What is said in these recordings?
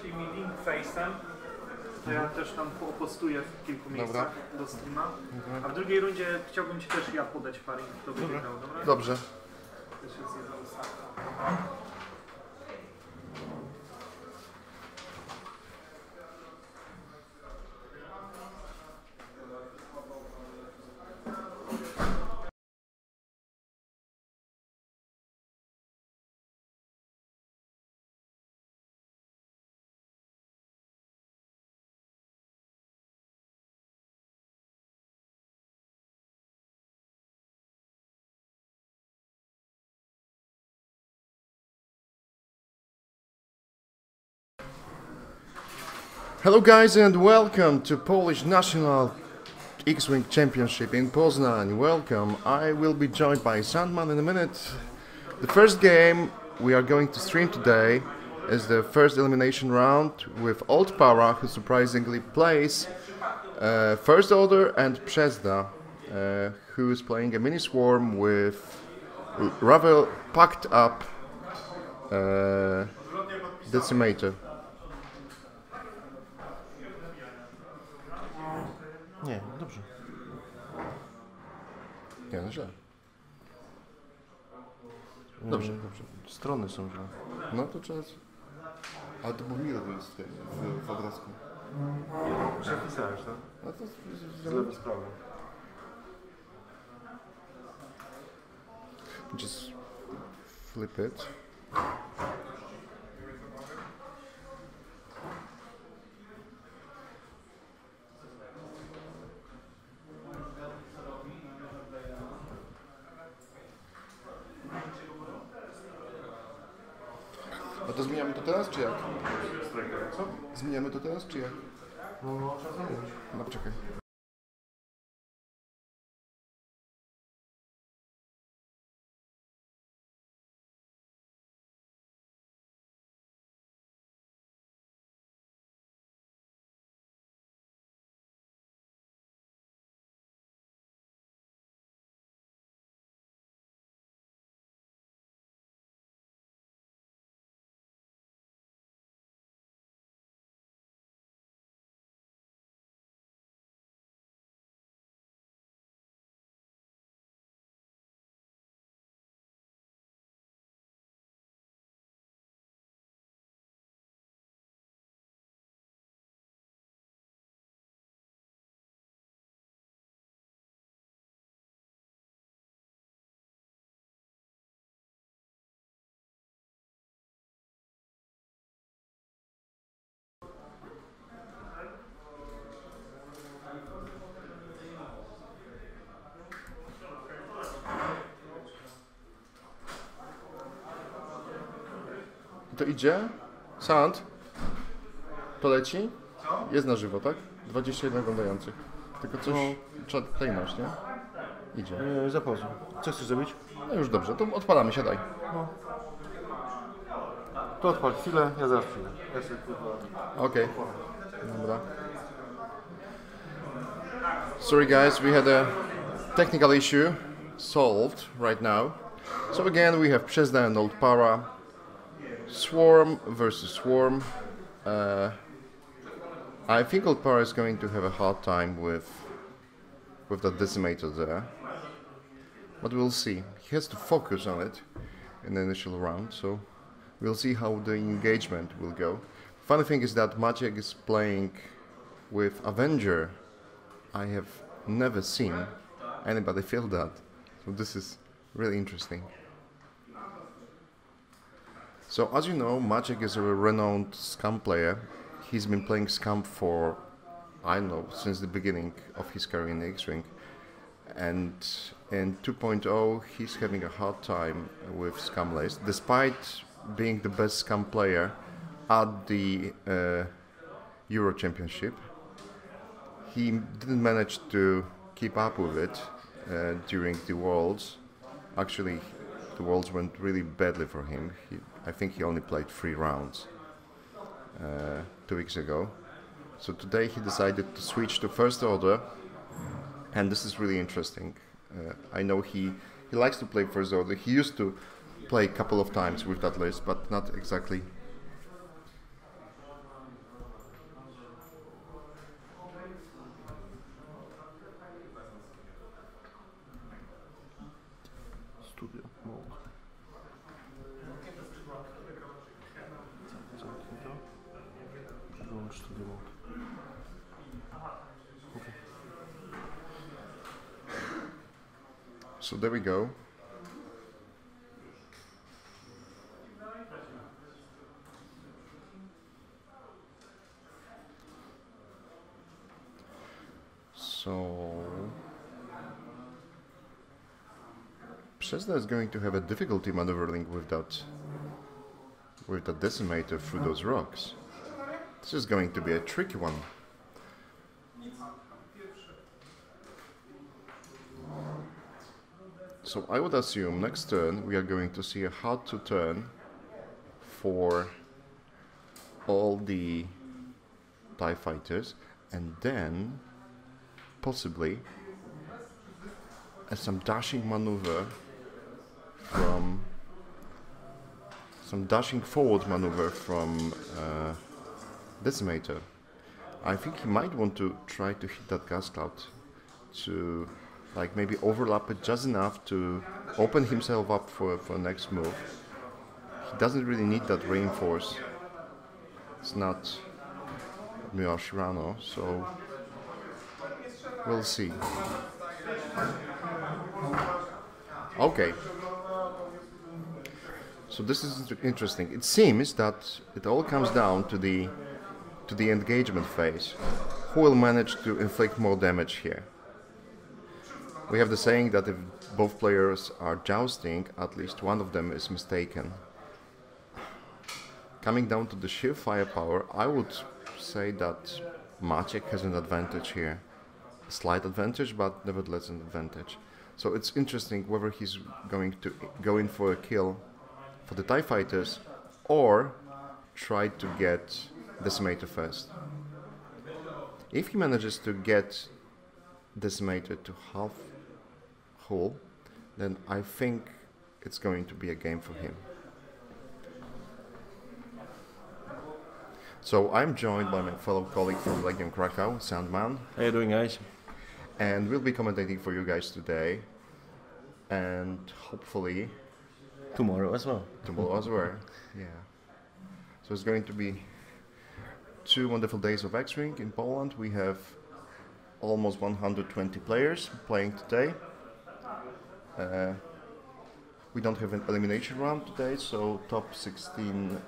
wyślij mi link face'em, to ja też tam postuję w kilku miejscach do streama. A w drugiej rundzie chciałbym Ci też ja podać paring, kto by wygrał, dobra? Dobrze. Też jest jedna ustawka. Hello guys and welcome to Polish National X-Wing Championship in Poznan. Welcome. I will be joined by Sandman in a minute. The first game we are going to stream today is the first elimination round with Old Para, who surprisingly plays First Order, and Poznan, who is playing a mini swarm with rather packed up Decimator. Nie, dobrze. Nie, no źle. Dobrze. Strony są źle. No to trzeba... Ale to był Miro jest w obrazku. Przepisałeś, tak? No to Z lewej sprawy. just flip it. A to zmieniamy to teraz, czy jak? Co? Zmieniamy to teraz, czy jak? No, trzeba zamówić. No poczekaj. To idzie? Sand? To leci? Jest na żywo, tak? 21 oglądających. Tylko coś trzeba klejnąć, nie? Idzie. Za pozą. Co chcesz zrobić? No już dobrze, to odpalamy, siadaj. No. To odpal chwilę, ja zaraz przyjdę. Okay. Dobra. Sorry guys, we had a technical issue solved right now. So again we have Poznan and Old Para. Swarm versus Swarm. I think Old Para is going to have a hard time with that Decimator there. But we'll see. He has to focus on it in the initial round, so we'll see how the engagement will go. Funny thing is that Maciek is playing with Avenger. I have never seen anybody feel that. So this is really interesting. So as you know, Maciek is a renowned Scum player. He's been playing Scum for, I don't know, since the beginning of his career in the X-Wing. And in 2.0 he's having a hard time with Scum list, despite being the best Scum player at the Euro Championship. He didn't manage to keep up with it during the Worlds. Actually, the Worlds went really badly for him. I think he only played 3 rounds 2 weeks ago. So today he decided to switch to First Order, and this is really interesting. I know he likes to play First Order. He used to play a couple of times with that list, but not exactly So there we go. So Poznan is going to have a difficulty maneuvering with that decimator through those rocks. This is going to be a tricky one. So I would assume next turn we are going to see a hard to turn for all the TIE fighters, and then possibly some dashing maneuver from forward maneuver from decimator. I think he might want to try to hit that gas cloud to like maybe overlap it just enough to open himself up for next move. He doesn't really need that reinforce. It's not Admiral Shirano, so we'll see. Okay. So this is interesting. It seems that it all comes down to the engagement phase. Who will manage to inflict more damage here? We have the saying that if both players are jousting, at least one of them is mistaken. Coming down to the sheer firepower, I would say that Maciek has an advantage here. A slight advantage, but nevertheless an advantage. So it's interesting whether he's going to go in for a kill for the TIE fighters or try to get Decimator first. If he manages to get Decimator to half hull, then I think it's going to be a game for him. So I'm joined by my fellow colleague from Legion Krakow, Sandman. How you doing, guys? And we'll be commentating for you guys today. And hopefully Tomorrow as well. tomorrow as well. Yeah. So it's going to be 2 wonderful days of X-Wing in Poland. We have almost 120 players playing today. We don't have an elimination round today, so top 16.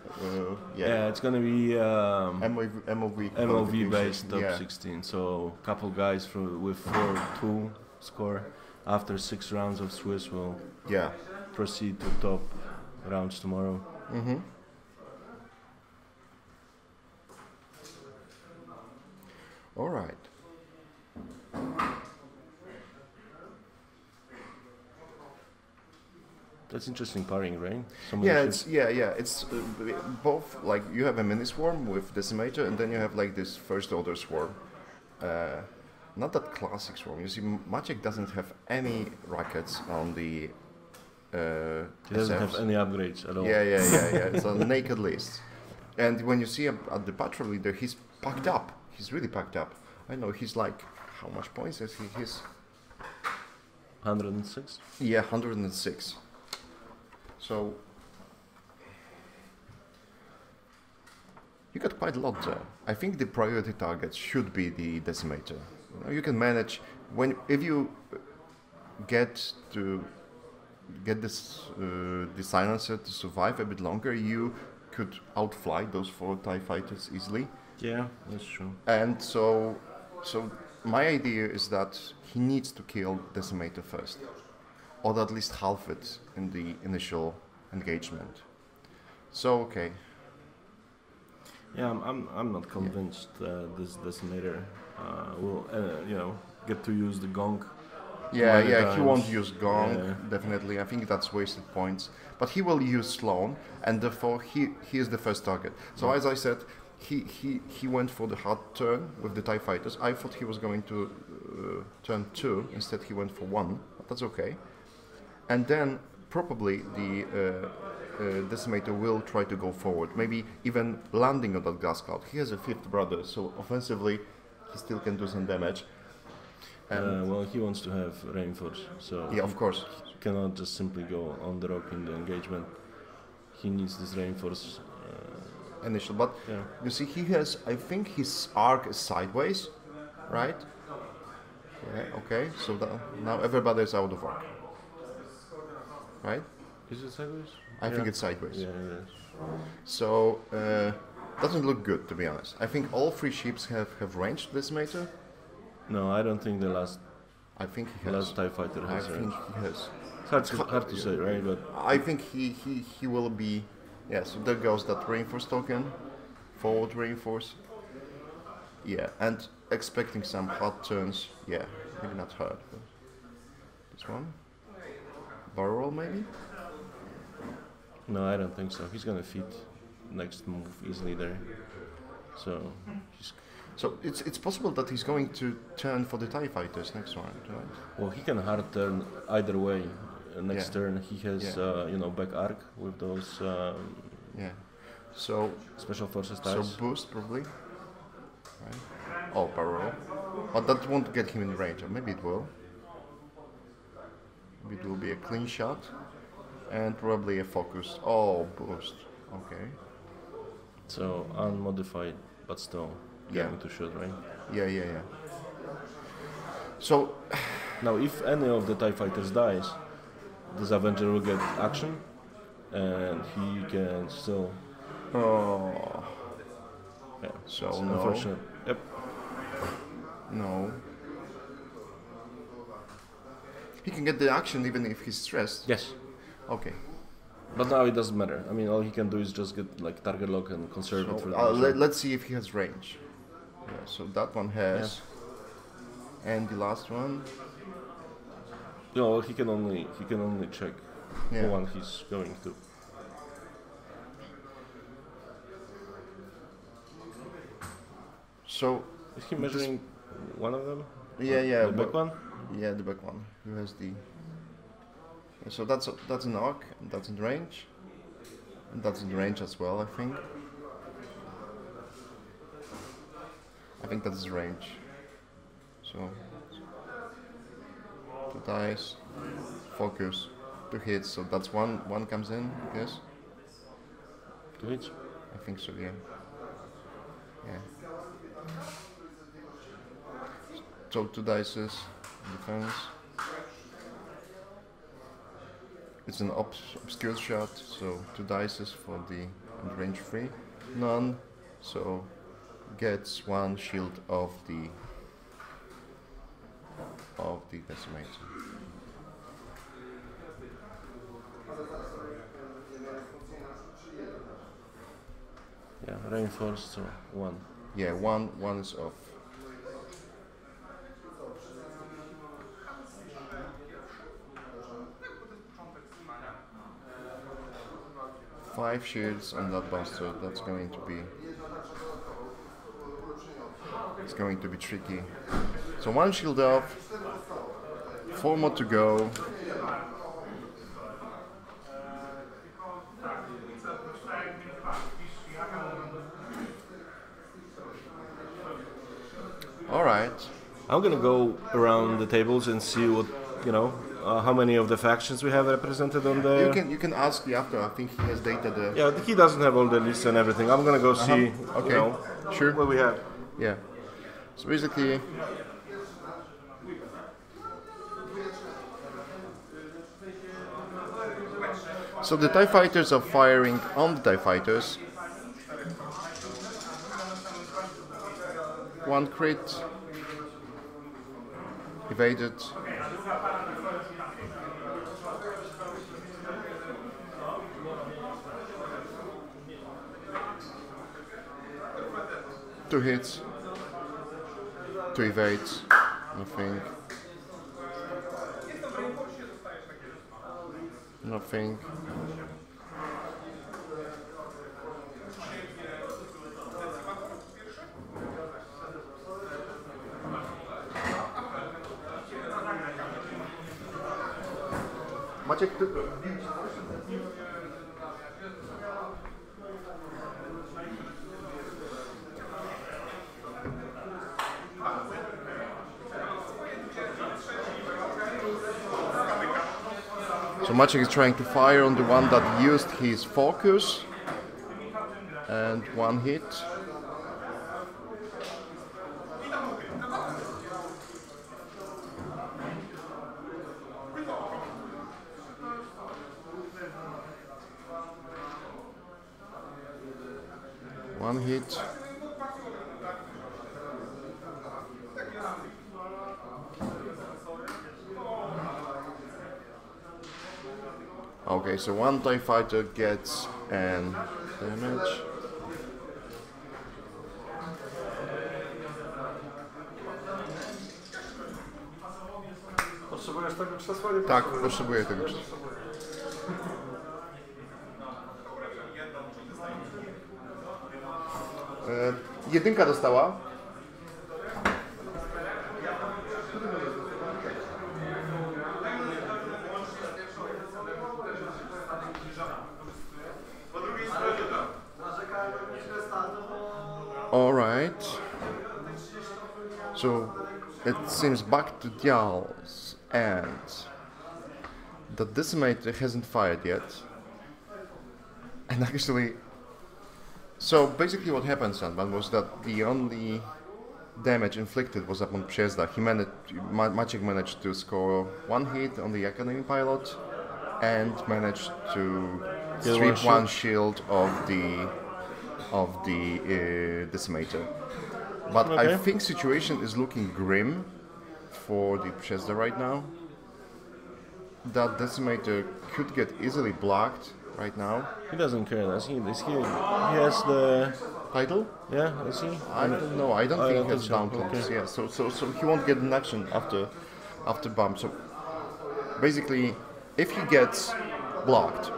Yeah, it's gonna be MOV based top yeah. 16. So couple guys with 4-2 score after 6 rounds of Swiss will Yeah. proceed to top rounds tomorrow. Mm-hmm. All right. That's interesting pairing, right? Yeah, it's both, like you have a mini swarm with Decimator, and then you have like this first order swarm. Not that classic swarm. You see, Maciek doesn't have any rockets on the. He doesn't SFs. have any upgrades at all. Yeah. It's a naked list. And when you see him at the patrol leader, he's packed up. He's really packed up. I know he's like, how much points is he? He's 106. Yeah, 106. So you got quite a lot there. I think the priority target should be the Decimator. You can manage if you get this the silencer to survive a bit longer, you could outfly those 4 TIE fighters easily. Yeah, that's true. And so my idea is that he needs to kill Decimator first, or at least half it in the initial engagement. So okay. Yeah, I'm not convinced this Decimator will get to use the gong. Yeah, many he times. won't use Gong, Yeah. definitely. I think that's wasted points. But he will use Sloan, and therefore he is the first target. So as I said, he went for the hard turn with the TIE fighters. I thought he was going to turn 2, instead he went for 1, but that's okay. And then probably the Decimator will try to go forward, maybe even landing on that gas cloud. He has a 5th brother, so offensively he still can do some damage. Well, he wants to have reinforce, so Yeah, of course. he cannot just simply go on the rock in the engagement. He needs this reinforce. Initial, but Yeah. you see, I think his arc is sideways, right? Yeah, okay, so now everybody is out of arc. right? Is it sideways? I think it's sideways. Yeah, it is. So doesn't look good, to be honest. I think all 3 ships have range decimator. No, I don't think the last I think he has. TIE fighter I has think range. he has. It's hard to say, right? But I think he will be. Yeah, so there goes that reinforce token. Forward reinforce. Yeah, and expecting some hot turns. Yeah, maybe not hard. But this one. Barrel roll maybe? no, I don't think so. He's gonna fit next move easily there. So he's, So it's possible that he's going to turn for the TIE fighters next round, right? well, he can hard turn either way. Next Yeah. turn he has Yeah. back arc with those Yeah. So special forces ties. boost probably. Right. Oh, barrel roll. But that won't get him in range. Or maybe it will. Maybe it will be a clean shot. And probably a focus. Oh, boost. Okay. So unmodified, but still Yeah. going to shoot, right? Yeah. So, Now, if any of the TIE fighters dies, this Avenger will get action, and he can still. oh, Yeah. so It's no, unfortunate. Yep. no. He can get the action even if he's stressed. Yes. Okay. But now it doesn't matter. I mean, all he can do is just get like target lock and conserve it for So, the let's see if he has range. Yeah, so that one has. And the last one. No, he can only check Yeah. who one he's going to. So Is he measuring one of them? yeah. The back one? Yeah, the back one. Who has the? So that's an arc. And that's in range. And that's in range as well, I think. I think that's range. So 2 dice, focus, 2 hits. So that's one comes in. Yes, 2 hits? I think so. Yeah. Yeah. So 2 dices, defense. It's an obscure shot, so 2 dices for the and range 3. None, so gets 1 shield of the decimator. Yeah, reinforced, so 1. Yeah, one is off. Five shields on that buster. That's going to be. It's going to be tricky. So 1 shield off. 4 more to go. All right. I'm gonna go around the tables and see what how many of the factions we have represented on the. You can ask the after. I think he has data there. Yeah, he doesn't have all the lists and everything. I'm gonna go see. Okay. Sure. What we have. Yeah. So basically. So the TIE fighters are firing on the TIE fighters. 1 crit. Evaded. Two hits. 2 evades. Nothing. Nothing. Maciek, ty... So Maciek is trying to fire on the one that used his focus, and 1 hit. One hit. Okay, so one TIE fighter gets an damage. Potrzebujesz tego krzesła? Nie Tak, potrzebujesz. potrzebuję tego. Jedynka dostała. Alright. So it seems back to Dials, and the Decimator hasn't fired yet. And actually, so basically what happened, Sandman, was that the only damage inflicted was upon Przezda. Maciek managed to score one hit on the Academy pilot and managed to strip one shield of the Decimator. But Okay. I think situation is looking grim for the Przezda right now. That Decimator could get easily blocked right now. He doesn't care, does he? He has the Title? yeah. Does he? I don't know. I don't think don't he has think so. down clocks. Okay. Yeah, so he won't get an action after bump. So basically, if he gets blocked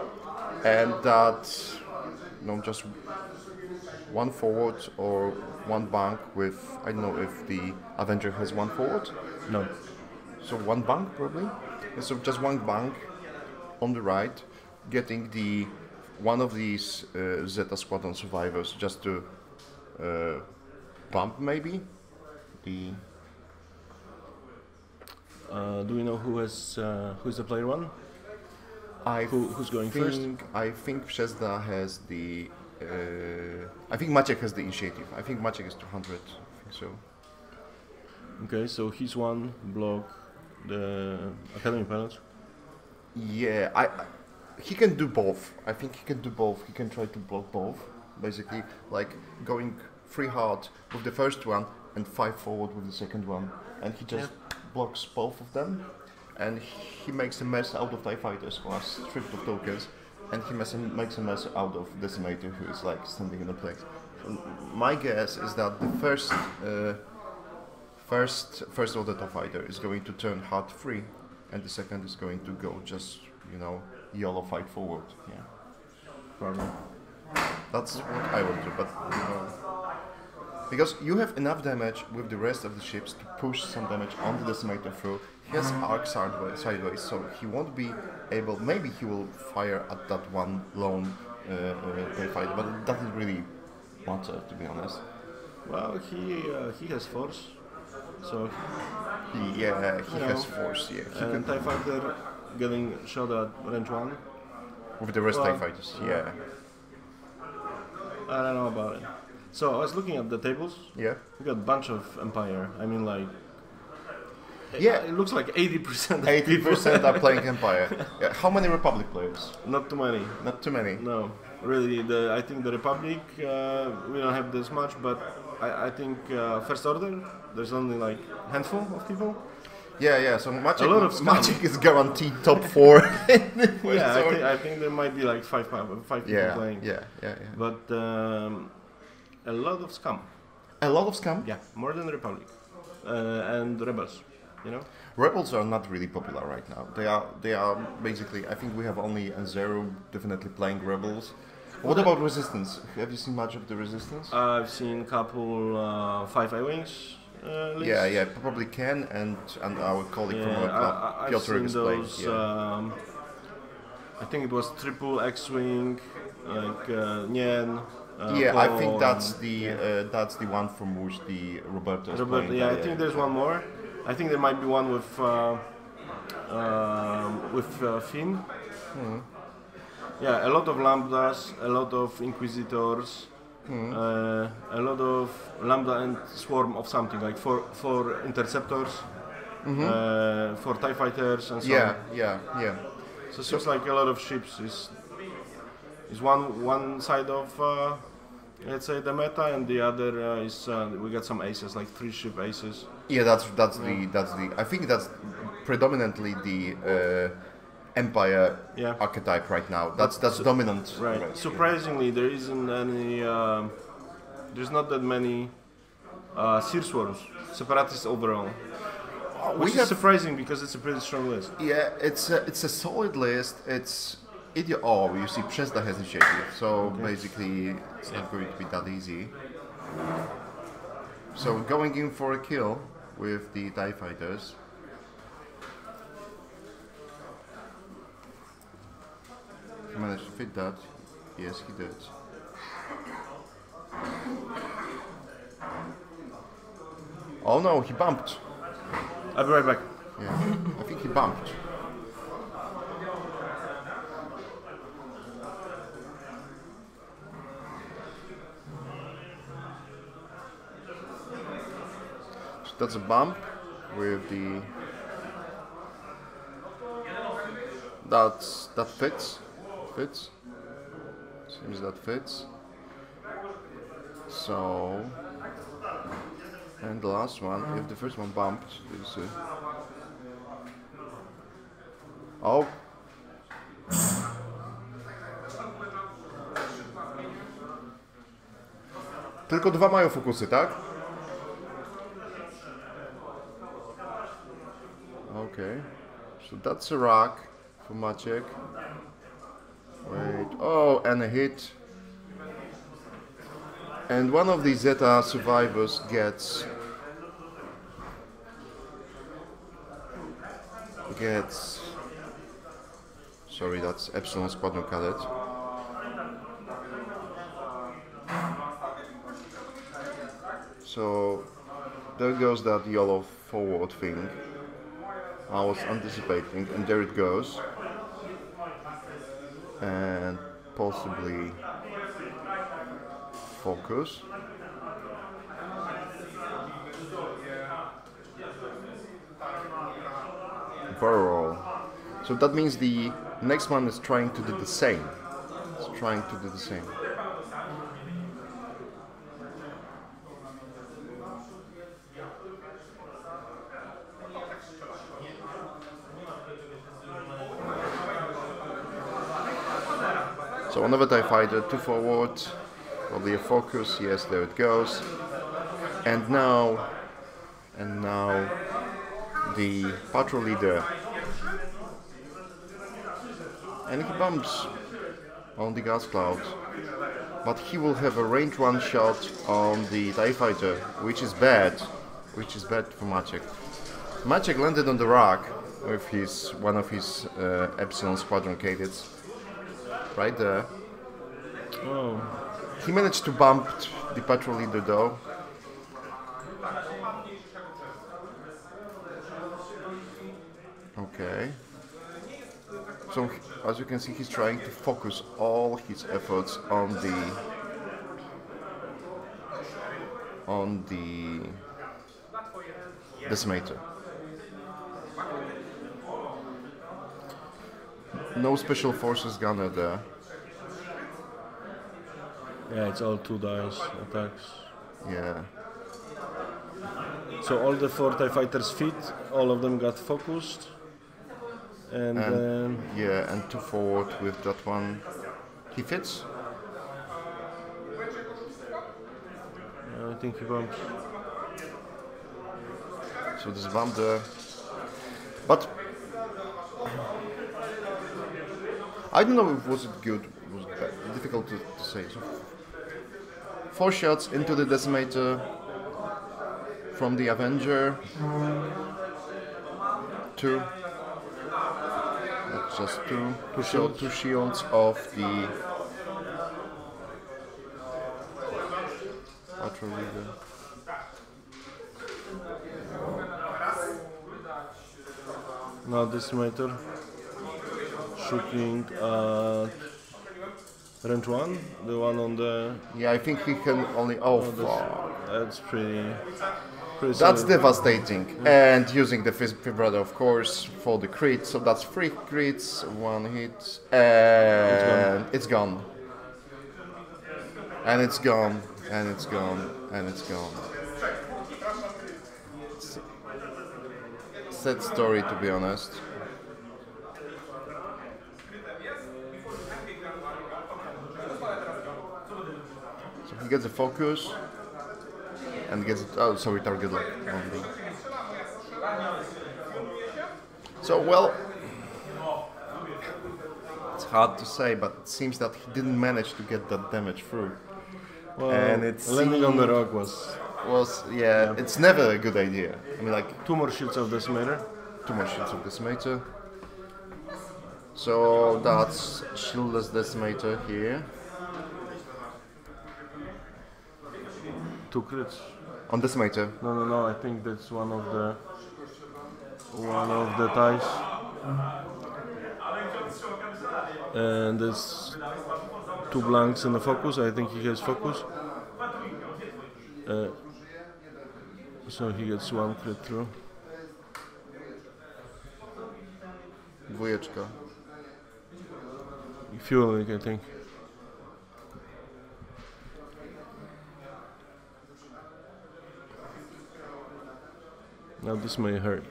and that just one forward or one bank with, I don't know if the Avenger has one forward. No. So one bank probably. So just one bank on the right, getting one of these Zeta Squadron survivors just to bump maybe. Do we know who's the player one? Who's going first? I think Przezda has the. I think Maciek has the initiative. I think Maciek is 200. I think so. Okay, so he's one block the Academy pilots. Yeah, he can do both. I think he can do both. He can try to block both. Basically, like going 3 hard with the first one and 5 forward with the second one, and he just blocks both of them. And he makes a mess out of TIE fighters who are stripped of tokens, and he makes a mess out of Decimator, who is like standing in a place. My guess is that the first order TIE fighter is going to turn hard free, and the second is going to go just YOLO fight forward. Yeah, Probably. that's what I would do. But because you have enough damage with the rest of the ships to push some damage on the Decimator through. He has arc sideways, so he won't be able. Maybe he will fire at that one lone TIE fighter, but it doesn't really matter, to be honest. Well, he has force, so He has force. Yeah, he and can TIE fighter getting shot at range 1. with the rest TIE fighters. Yeah, I don't know about it. So I was looking at the tables. yeah. We got a bunch of Empire. I mean, like. Yeah. It looks like 80%. 80% are playing Empire. Yeah. How many Republic players? Not too many. Not too many. No, really. I think the Republic we don't have this much, but I think First Order there's only like handful of people. Yeah. So A lot of Maciek is guaranteed top 4. Yeah, I think there might be like five people playing. Yeah. But a lot of scum. A lot of scam. Yeah, more than the Republic and Rebels. Rebels are not really popular right now. They are basically. I think we have only Zero definitely playing Rebels. What about Resistance? Have you seen much of the Resistance? I've seen couple 5 A-wings. Lists. Yeah, probably Ken and our colleague from our club, I've Piotr, seen is playing. those. Yeah. I think it was triple X-wing, like Nien. I think that's the one from which the Roberto is playing. Yeah, I think there's one more. I think there might be one with Finn. Yeah, a lot of Lambdas, a lot of Inquisitors, a lot of Lambda and Swarm of something, like for Interceptors, for TIE Fighters and so on. Yeah. So it seems like a lot of ships is one side of let's say the meta, and the other is we got some aces, like 3 ship aces. Yeah, that's the. I think that's predominantly the Empire archetype right now. That's dominant. Right. Surprisingly, there isn't any. There's not that many Seer Swarms, Separatists overall. Which is surprising because it's a pretty strong list. Yeah, it's a solid list. It's you see Przezda has initiative, so basically it's not going to be that easy. So going in for a kill with the TIE Fighters. He managed to fit that. Yes, he did. Oh no, he bumped. I'll be right back. Yeah, I think he bumped. So that's a bump with the. That fits. Seems that fits. So. And the last one, if the first one bumped, is oh. Tylko 2 mają fokusy, tak? Okay. So that's a rock for Maciek. Wait. Oh, and a hit. And one of the Zeta survivors gets sorry, that's Epsilon Squadron Cadet. So there goes that yellow forward thing I was anticipating, and there it goes. And possibly focus. Barrel. So that means the next one is trying to do the same. It's trying to do the same. So another TIE Fighter, 2 forward. Probably a focus, yes, there it goes. And now the patrol leader. And he bumps on the gas cloud. But he will have a range 1 shot on the TIE Fighter, which is bad for Maciek. Maciek landed on the rock with one of his Epsilon Squadron cadets. Right there. Oh. He managed to bump the patrol leader though. Okay. So as you can see, he's trying to focus all his efforts on the Decimator. No special forces gunner there. Yeah, it's all 2 dice attacks. Yeah. So all the 4 TIE Fighters fit, all of them got focused. And then... Yeah, and 2 forward with that one. He fits? I think he bumps. So there's a bump there. But I don't know if was it good, was it bad. Difficult to say. So 4 shots into the Decimator from the Avenger. 2. That's just 2. 2 shields of the patrol leader. Now Decimator shooting at range 1, the one on the... Yeah, I think he can only... Oh, fuck. That's pretty That's solid. devastating. And using the vibrato, of course, for the crit. So that's 3 crits, 1 hit, and it's gone. And it's gone, and it's gone, and it's gone. Sad story, to be honest. So he gets a focus and gets it. Oh, sorry, target lock only. So, well, it's hard to say, but it seems that he didn't manage to get that damage through. Well, And it's landing on the rock was yeah, it's never a good idea. I mean, like, 2 more shields of decimator. 2 more shields of decimator. So that's shieldless decimator here. 2 crits. On decimator. No. I think that's one of the ties. And there's 2 blanks in the focus. I think he has focus. So he gets 1 crit through. Dwójeczka. Fueling, I think. Now this may hurt.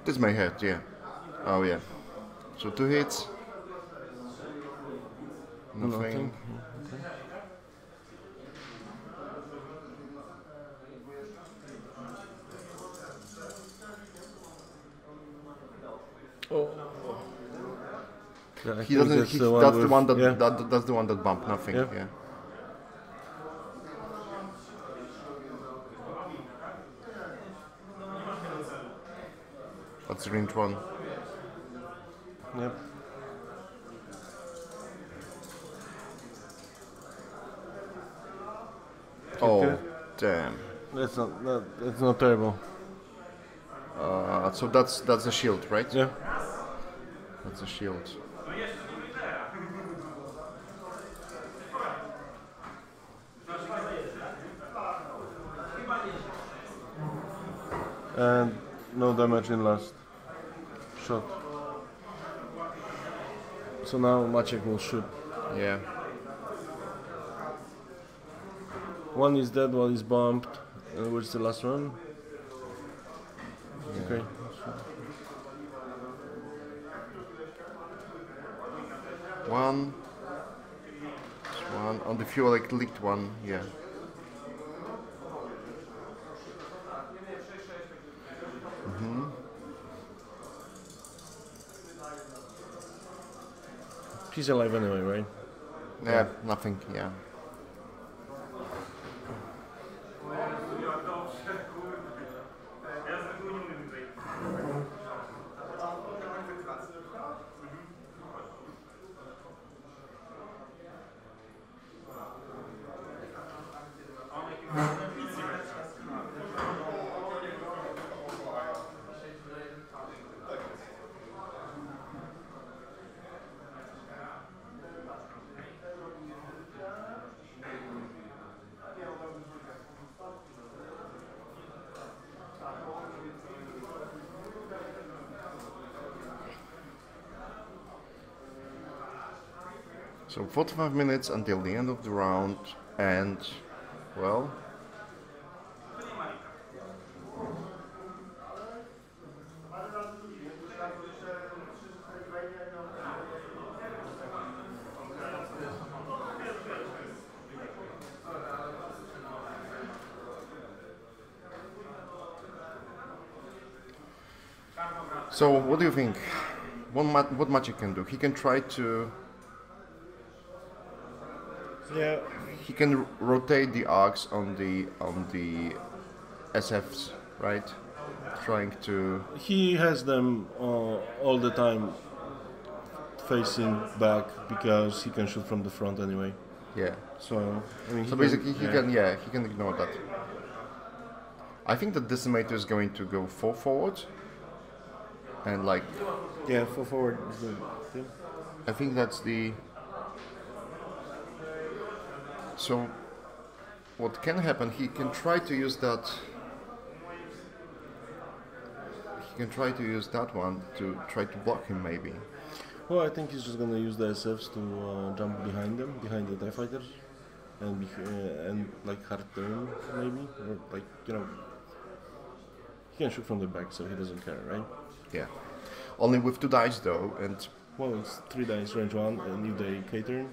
This may hurt, yeah. Oh yeah. So 2 hits. Nothing. Okay. Oh. Yeah, He doesn't. That's the one that, yeah. that's the one that bumped. Nothing. Yeah. Yeah. That's range 1. Yep. Oh, damn. That's not terrible. So that's a shield, right? Yeah. That's a shield. And no damage in last shot. So now Maciek will shoot. Yeah. One is dead, one is bumped. And where's the last one? Yeah. Okay. One. One on the fuel, like leaked one. Yeah. He's alive anyway, right? Yeah. Nothing. Yeah. So 45 minutes until the end of the round, and well, so what do you think? What Maciek can do? He can try to. Yeah. He can rotate the arcs on the SFs, right? Trying to. He has them all the time facing back because he can shoot from the front anyway. Yeah. So I mean. So basically, he can ignore that. I think the decimator is going to go forward, and like. Yeah, forward is good. Yeah. I think that's the. So, what can happen? He can try to use that. He can try to use that one to try to block him maybe. Well, I think he's just gonna use the SFs to jump behind them, behind the TIE fighters, and like hard turn maybe, or like he can shoot from the back, so he doesn't care, right? Yeah. Only with 2 dice though, and Well, it's 3 dice range 1, and if they K-turn,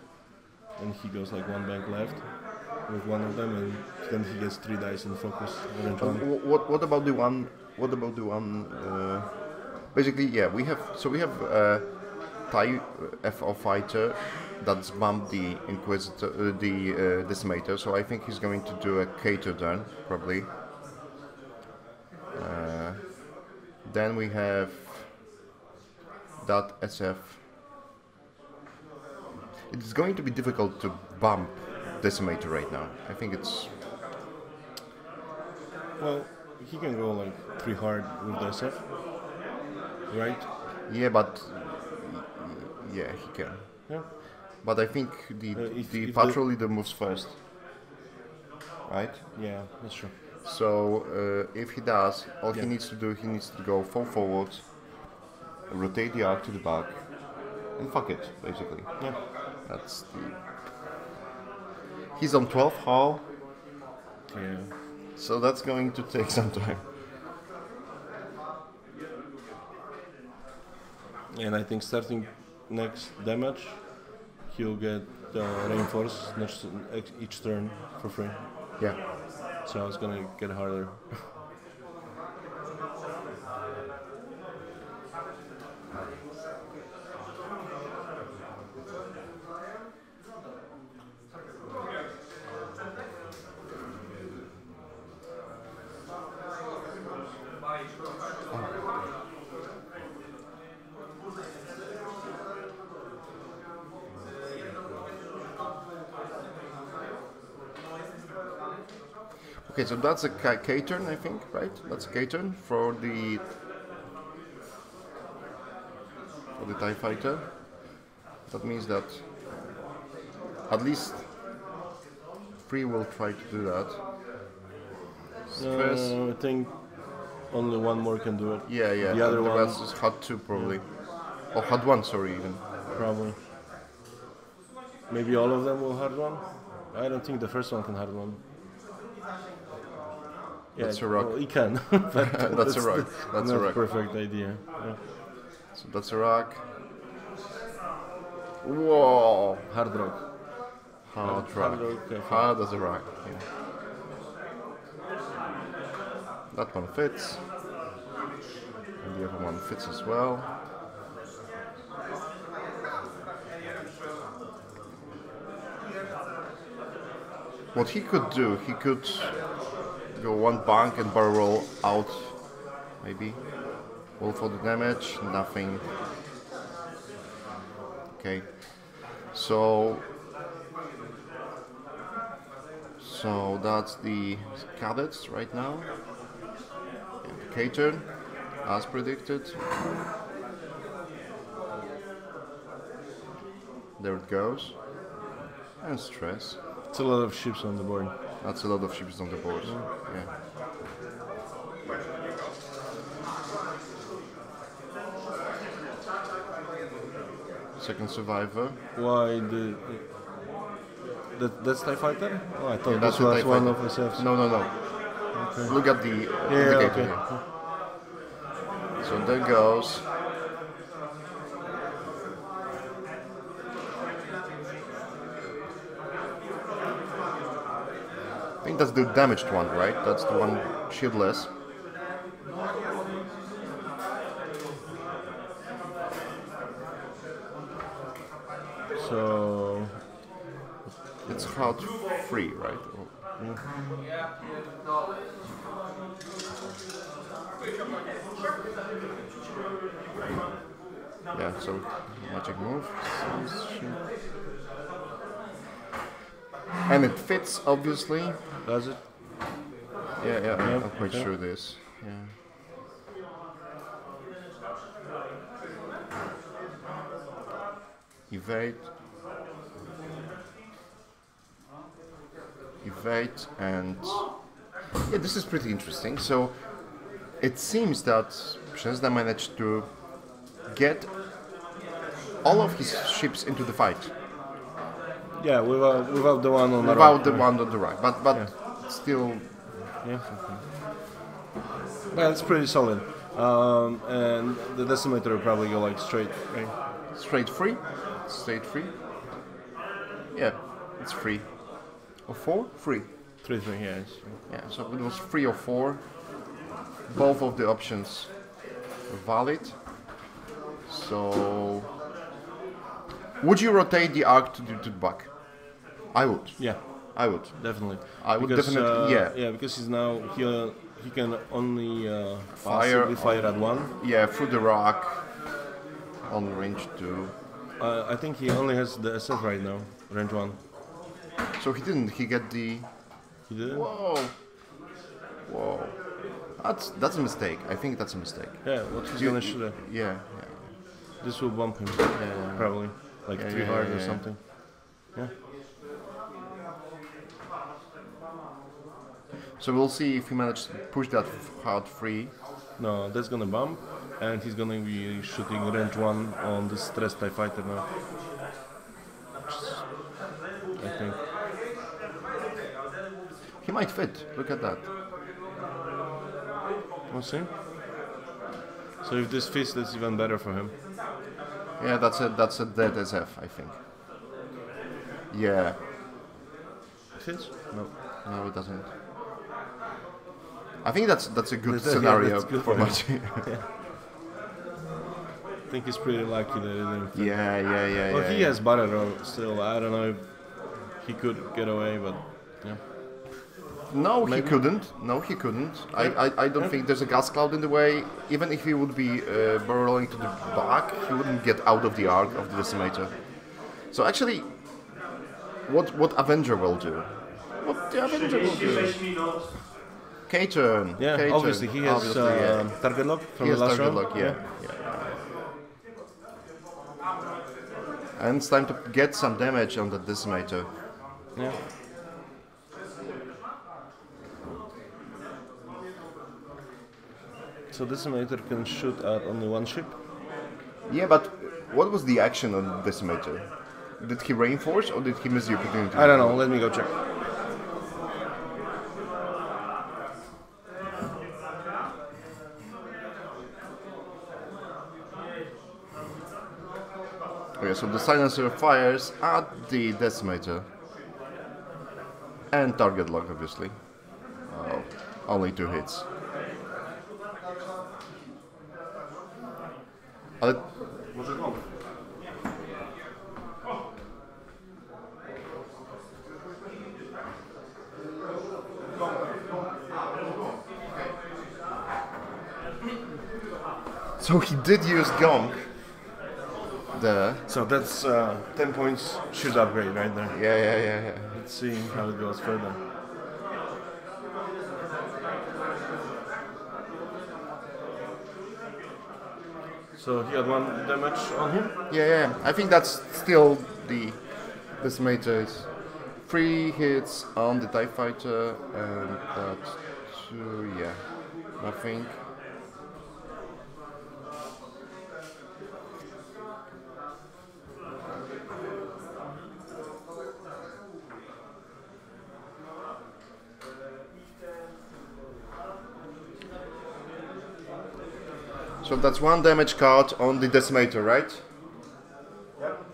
and he goes like 1 bank left with one of them, and then he gets 3 dice in focus range 1. what about the one? What about the one? Basically, yeah, we have TIE FO fighter that's bumped the Inquisitor, the Decimator. So I think he's going to do a cater turn probably. Then we have that SF. It's going to be difficult to bump Decimator right now. I think it's. Well, he can go like 3 hard with the SF, right? Yeah, but yeah, he can. Yeah. But I think the patrol leader moves first, right? Yeah, that's true. So if he does, all he needs to do, he needs to go 4 forwards, rotate the arc to the back, and fuck it, basically. Yeah. That's the. He's on 12 hull, Yeah. so that's going to take some time. And I think starting next damage, he'll get reinforce each turn for free. Yeah. So it's gonna get harder. Okay, so that's a K-turn, I think, right? That's a K-turn for the TIE fighter. That means that at least 3 will try to do that. Stress. I think only 1 more can do it. Yeah, yeah. The other one rest is HUD 2 probably. Or HUD 1, sorry, even. probably. Maybe all of them will hard 1. I don't think the first one can hard 1. Yeah, That's a rock. Well, he can. That's a rock. That's a not rock. perfect idea. Yeah. So that's a rock. Whoa! Hard rock. Hard Hard rock. rock, okay. Hard as a rock. Yeah. That one fits. And the other one fits as well. What he could do, he could go 1 bank and barrel roll out, maybe. Roll for the damage, nothing. Okay, so that's the cadets right now. And the K-turn, as predicted. There it goes. And stress. It's a lot of ships on the board. That's a lot of ships on the board. Yeah. Second survivor. Why that's TIE fighter? Oh, I thought Yeah, that's this the was TIE one fighter. of SFs. No. Okay. Look at the Yeah, indicator okay. here. So there goes. I think that's the damaged one, right? That's the one shieldless. So It's HUD 3, right? Yeah, so magic move. And it fits, obviously. does it? Yeah, Yeah, I'm quite okay. sure this. Yeah. Evade. Evade and yeah, this is pretty interesting. So it seems that Poznan managed to get all of his ships into the fight. Yeah, without the one on the Without right. the one on the right, but still, Yeah. Yeah, it's pretty solid. And the decimator will probably go like straight, right? straight free. Yeah, it's free. Or 4? Free. 3-3, yeah. Yeah, so it was 3 or 4. Both of the options were valid. So, would you rotate the arc to the back? I would. Yeah, I would. definitely. I would Because, definitely. Yeah. Yeah, because he's now he can only Fire fire at one. Yeah, through the rock on range 2. I think he only has the SF right now, range 1. So he didn't. He get the. He didn't? Whoa. That's a mistake. I think that's a mistake. Yeah, what he's gonna shoot at? Yeah. This will bump him, probably. Like 3 hard or something. Yeah. So we'll see if he manages to push that hard free. No, that's gonna bump, and he's gonna be shooting range 1 on the stress TIE fighter now. I think. He might fit. Look at that. We'll see. So if this fits, that's even better for him. Yeah, that's a dead SF, I think. Yeah. Fits? No. No, it doesn't. I think that's a good Yeah, scenario that's good for for him. Maciej. I think he's pretty lucky that it didn't fit. Yeah. Well, he has butter roll still. I don't know if he could get away, but yeah. No, Maybe. he couldn't. No, he couldn't. I don't think there's a gas cloud in the way. Even if he would be barreling to the back, he wouldn't get out of the arc of the decimator. So actually, what Avenger will do? What the Avenger will do? 36 minut. K-turn. Yeah, K-turn. obviously he has target lock from He the has last target round. lock, yeah. And it's time to get some damage on the decimator. Yeah. So decimator can shoot at only one ship. Yeah, but what was the action on the decimator? Did he reinforce or did he miss the opportunity? I don't know. Let me go check. Okay, so the silencer fires at the decimator. And target lock, obviously. Oh, only 2 hits. What's it called? So he did use Gong there. So that's 10 points shoot upgrade right there. Yeah. Let's see how it goes further. So he had 1 damage on him. Yeah. I think that's still the decimator's 3 hits on the TIE fighter and that's 2, yeah. Nothing. So that's 1 damage card on the decimator, right? Yep.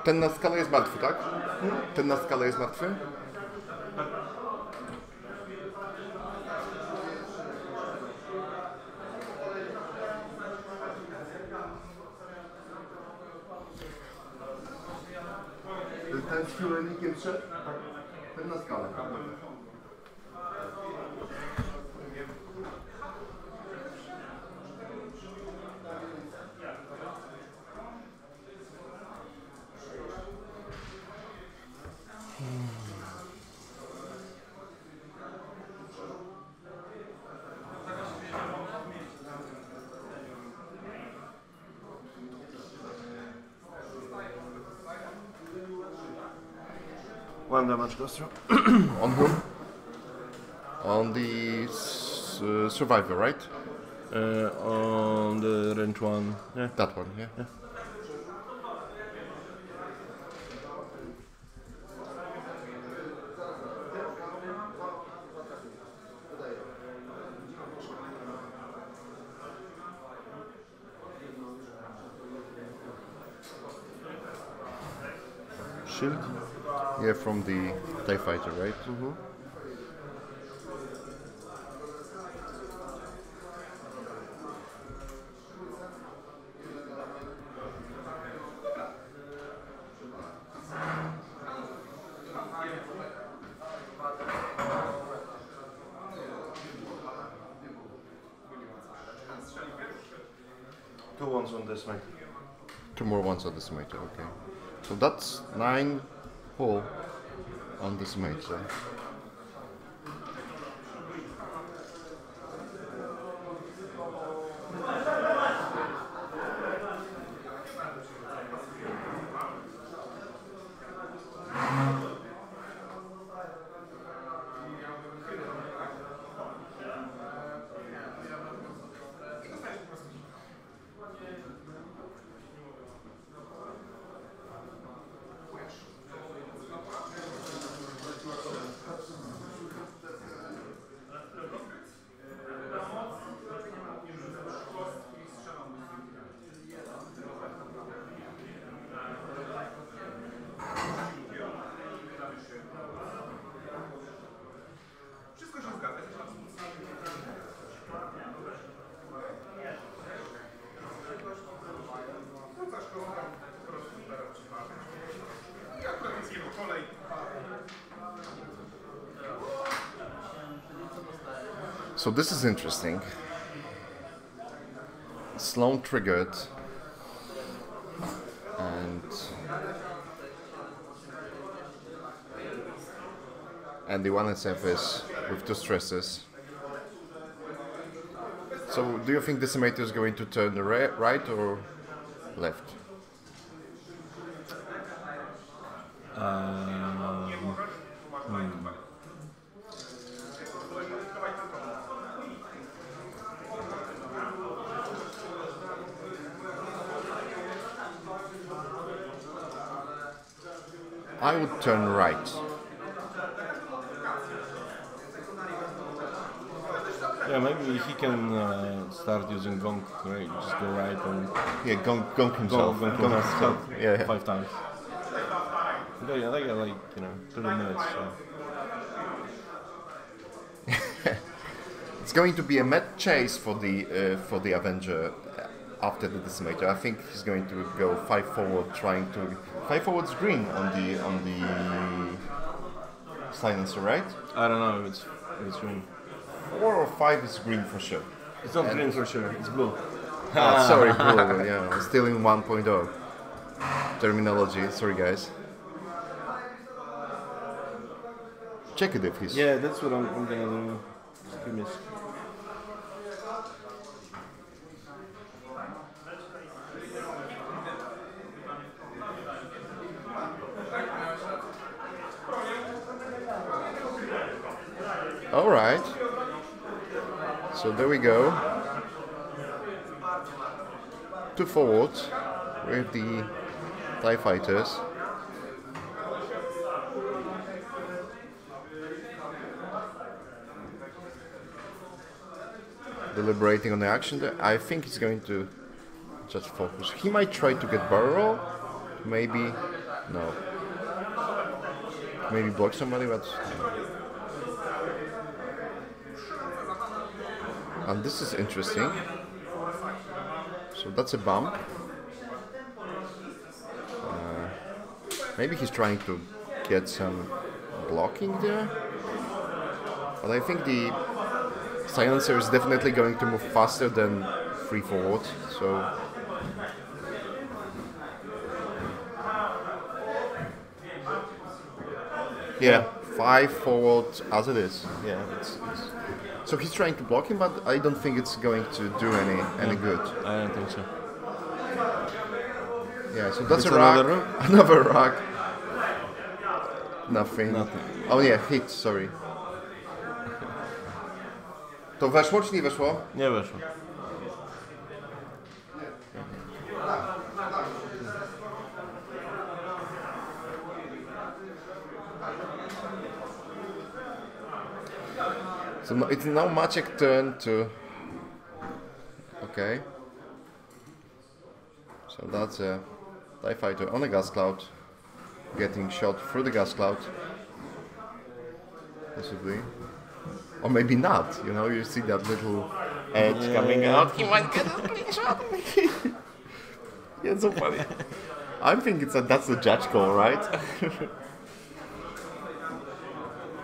Ten na skalę jest martwy, tak? Ten na skalę jest martwy? ten z Fuelnikiem szedł, ten na skalę. One damage goes through. On whom? On the survivor, right? On the range one. Yeah. That one, yeah. Shield. Yeah, from the TIE fighter, right? Mm-hmm. Two ones on this mate. Two more ones on this mate, okay. So that's 9 hull on this mate. So. So this is interesting. Sloan triggered and the 1SF is with 2 stresses. So do you think Decimator is going to turn right or left? I would turn right. Yeah, maybe he can start using Gong, right? Just go right and... Yeah, gong himself. Gong himself. Yeah. 5 times. They got like, 30 minutes. So. It's going to be a mad chase for the Avenger after the Decimator. I think he's going to go 5 forward, trying to 5 forwards green on the silencer, right? I don't know if it's green. 4 or 5 is green for sure. It's not green for sure. It's blue. Sorry, blue. Yeah, I'm still in 1.0 terminology. Sorry, guys. Check it if he's. Yeah, that's what I'm gonna do. Just give me a second. All right. So there we go. 2 forwards with the TIE fighters. Deliberating on the action there. I think he's going to just focus. He might try to get barrel roll. Maybe. No. Maybe block somebody, but. And this is interesting. So that's a bump. Maybe he's trying to get some blocking there. But I think the silencer is definitely going to move faster than free forward. So yeah, 5 forward as it is. Yeah, so he's trying to block him, but I don't think it's going to do any good. I don't think so. Yeah, so that's It's a rock. another rook? Another rock. Nothing. Nothing. Oh yeah, hit, sorry. To weszło czy nie weszło? Nie weszło. So no, it's now Maciek's turn to... Okay. So that's a TIE fighter on a gas cloud. Getting shot through the gas cloud. Possibly. Or maybe not, you know, you see that little edge coming out. He might get a clean shot. Yeah, it's so funny. I think that's the judge call, right?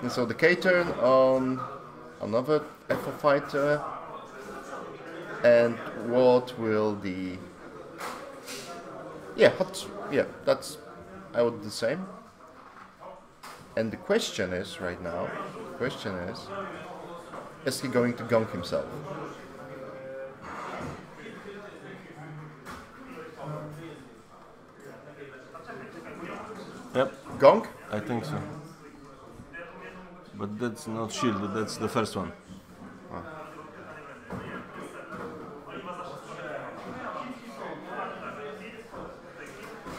And so the K turn on another F4 fighter. And what will the... Yeah, that's... I would do the same. And the question is, right now, is he going to gong himself? Yep, Gong? I think so. But that's not shield, that's the first one.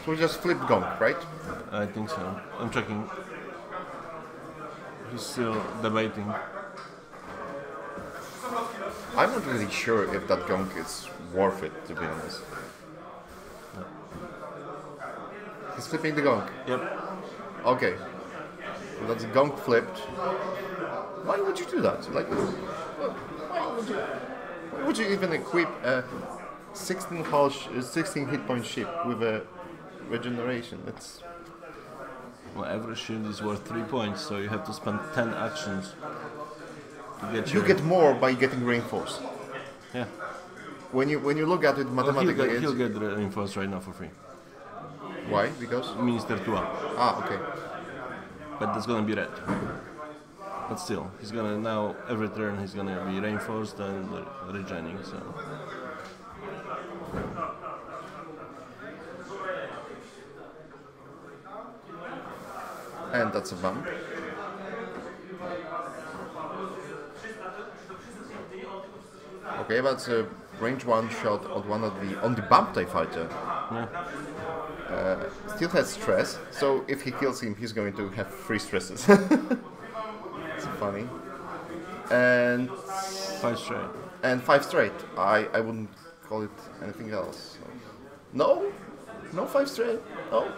So we just flip gong, right? I think so. I'm checking. He's still debating. I'm not really sure if that gong is worth it, to be honest. He's flipping the gong. Yep. Okay. So that's a gong flipped. Why would you do that? Like, why would you even equip a 16 hit point ship with a regeneration? It's... Well, every shield is worth 3 points, so you have to spend 10 actions to get You your... get more by getting reinforced. Yeah. When you look at it Well, mathematically, he'll get reinforced right now for free. why? Because Minister 2 okay. but that's gonna be red. But still, he's gonna now, every turn he's gonna be reinforced and regening, so... And that's a bump. Okay, that's a range 1 shot on the bump TIE fighter. Yeah. Still has stress, so if he kills him, he's going to have 3 stresses. It's funny. And 5 straight. 5 straight. I wouldn't call it anything else. So. No? No 5 straight? No?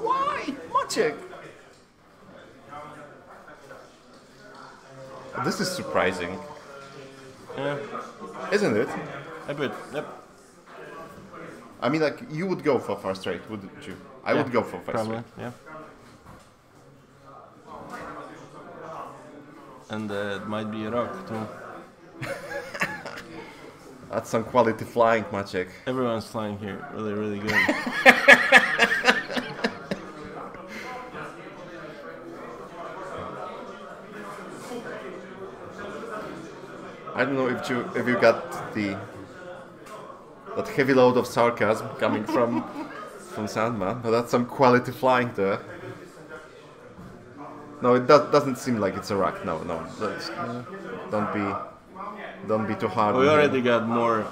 Why? Maciek! This is surprising, Yeah, isn't it? a bit, yep. I mean, like, you would go for 5 straight, wouldn't you? I would go for 5 probably, straight. yeah. And it might be a rock too. That's some quality flying, Maciek. Everyone's flying here, really, really good. I don't know if you got that heavy load of sarcasm coming from Sandman, but that's some quality flying there. No, it doesn't seem like it's a rock. No, don't be too hard. We on already him. got more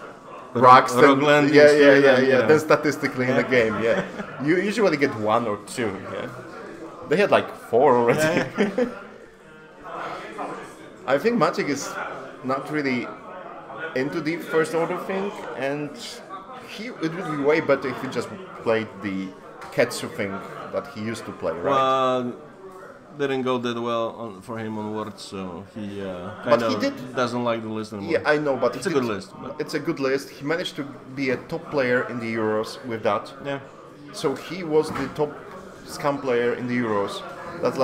Rocks rock than landings yeah. than Then statistically in the game, yeah, you usually get 1 or 2. Yeah, they had like 4 already. I think Maciek is not really into the first order thing, and it would be way better if he just played the Ketsu thing that he used to play, right? Well, didn't go that well for him on Worlds, so he kind of doesn't like the list anymore. Yeah, I know, but it's a good list. But it's a good list. He managed to be a top player in the Euros with that. yeah, So he was the top scam player in the Euros. That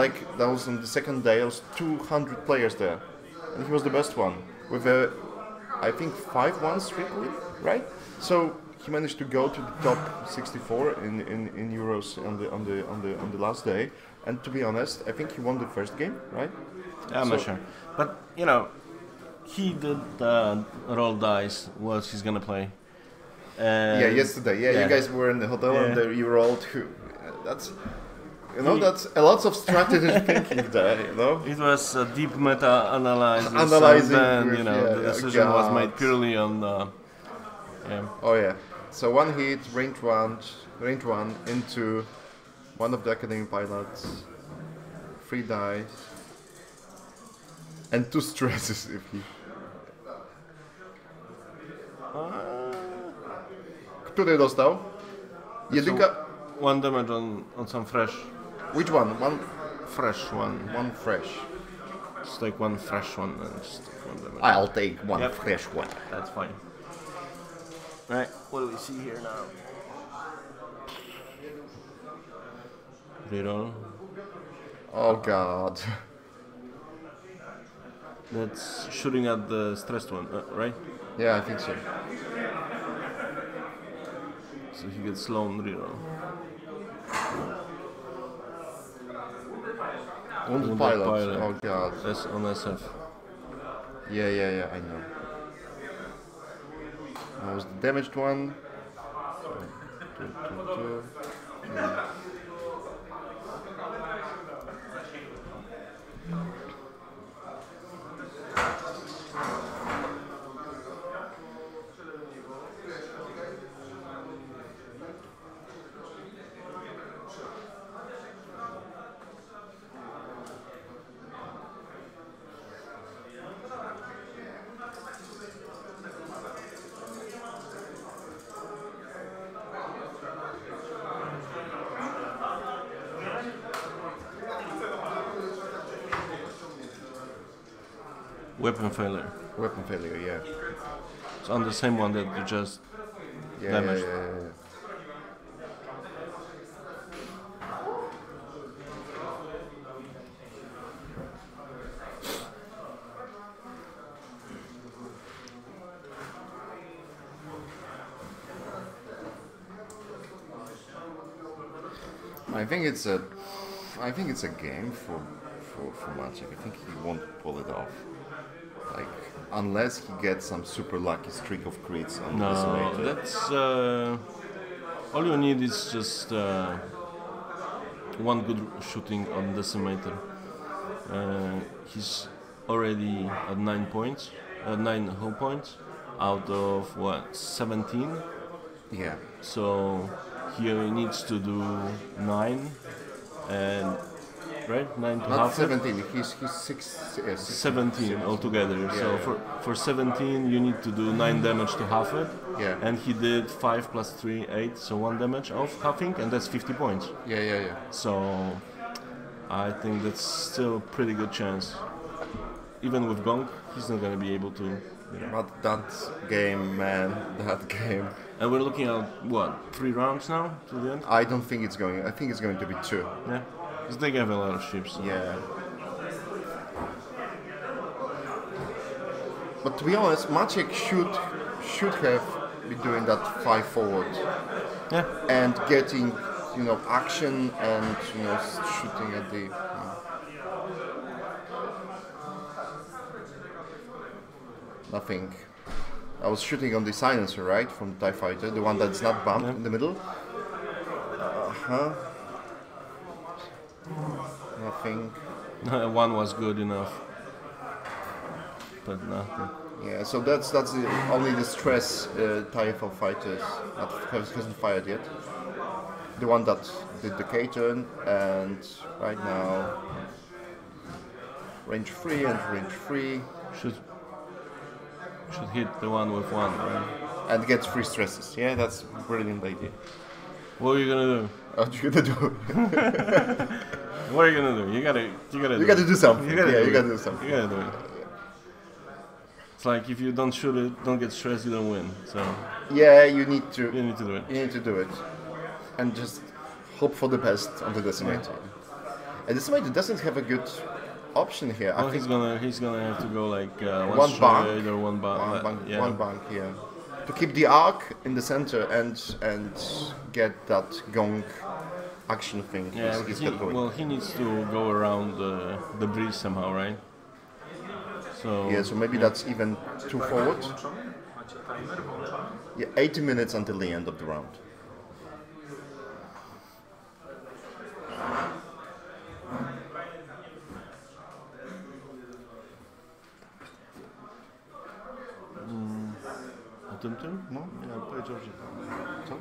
was on the second day. There was 200 players there, and he was the best one with a, I think 5-1 streak win, right? So he managed to go to the top 64 in Euros on the last day. And to be honest, I think he won the first game, right? Yeah, I'm not sure, but you know, he did roll dice what he's gonna play. Yeah, yesterday. Yeah, you guys were in the hotel and you rolled. That's. You know, that's a lot of strategy thinking there, you know? It was a deep meta analysis, Analyzing and then, with, you know, the decision was made purely on Oh yeah. So one hit, range one into one of the academy pilots, 3 dice, and 2 stresses if he... Który dostał? Jedynka... 1 damage on some fresh. Which one? One fresh one. One fresh. Just take one fresh one and just take 1 damage. I'll take one fresh one. That's fine. Right, what do we see here now? Reroll. Oh god. That's shooting at the stressed one, right? Yeah, I think so. So he gets slow on reroll. Wounded pilot. Oh god. That's on SF. Yeah, I know. That was the damaged one. Two. Weapon failure. Weapon failure, yeah. It's on the same one that you just damaged. Yeah. I think it's a game for Maciek. I think he won't pull it off. Like, unless he gets some super lucky streak of crits on this major. That's all you need is just one good shooting on Decimator. He's already at 9 points, 9 whole points out of what, 17? Yeah. So he needs to do 9 and right 9 to Not half 17. He's 17 altogether. So for 17 you need to do 9 damage to half it. Yeah. And he did 5 plus 3, 8, so 1 damage of halving, and that's 50 points. Yeah. So I think that's still a pretty good chance. Even with Gong, he's not going to be able to. But that game, man, that game. And we're looking at what, 3 rounds now to the end? I don't think it's going. I think it's going to be 2. Yeah, because they have a lot of ships. So. Yeah. But to be honest, Maciek should have been doing that 5 forward. Yeah. And getting, action and shooting at the. Nothing. I was shooting on the silencer, right, from the TIE Fighter, the one that's not bumped in the middle. Nothing. One was good enough, but nothing. Yeah, so that's only the stress TIE fighters that hasn't fired yet. The one that did the K-turn, and right now range 3 and range 3. Should hit the one with 1, right? And gets 3 stresses. Yeah, that's a brilliant idea. What are you gonna do? What are you gonna do? What are you gonna do? You gotta do something. You gotta do something. You gotta do it. It's like if you don't shoot it, don't get stressed, you don't win. So yeah, you need to. You need to do it. You need to do it, and just hope for the best on the Decimator. And Decimator doesn't have a good option here. Well, he's gonna have to go like one bank or one bank. Yeah. One bank, yeah. To keep the arc in the center and get that gong action thing. Yeah, he's got going. he needs to go around the breeze somehow, right? So Yeah, so maybe that's even too forward. Macie timer włączony? Yeah, 80 minutes until the end of the round. O tym? No, ja powiedział, że co?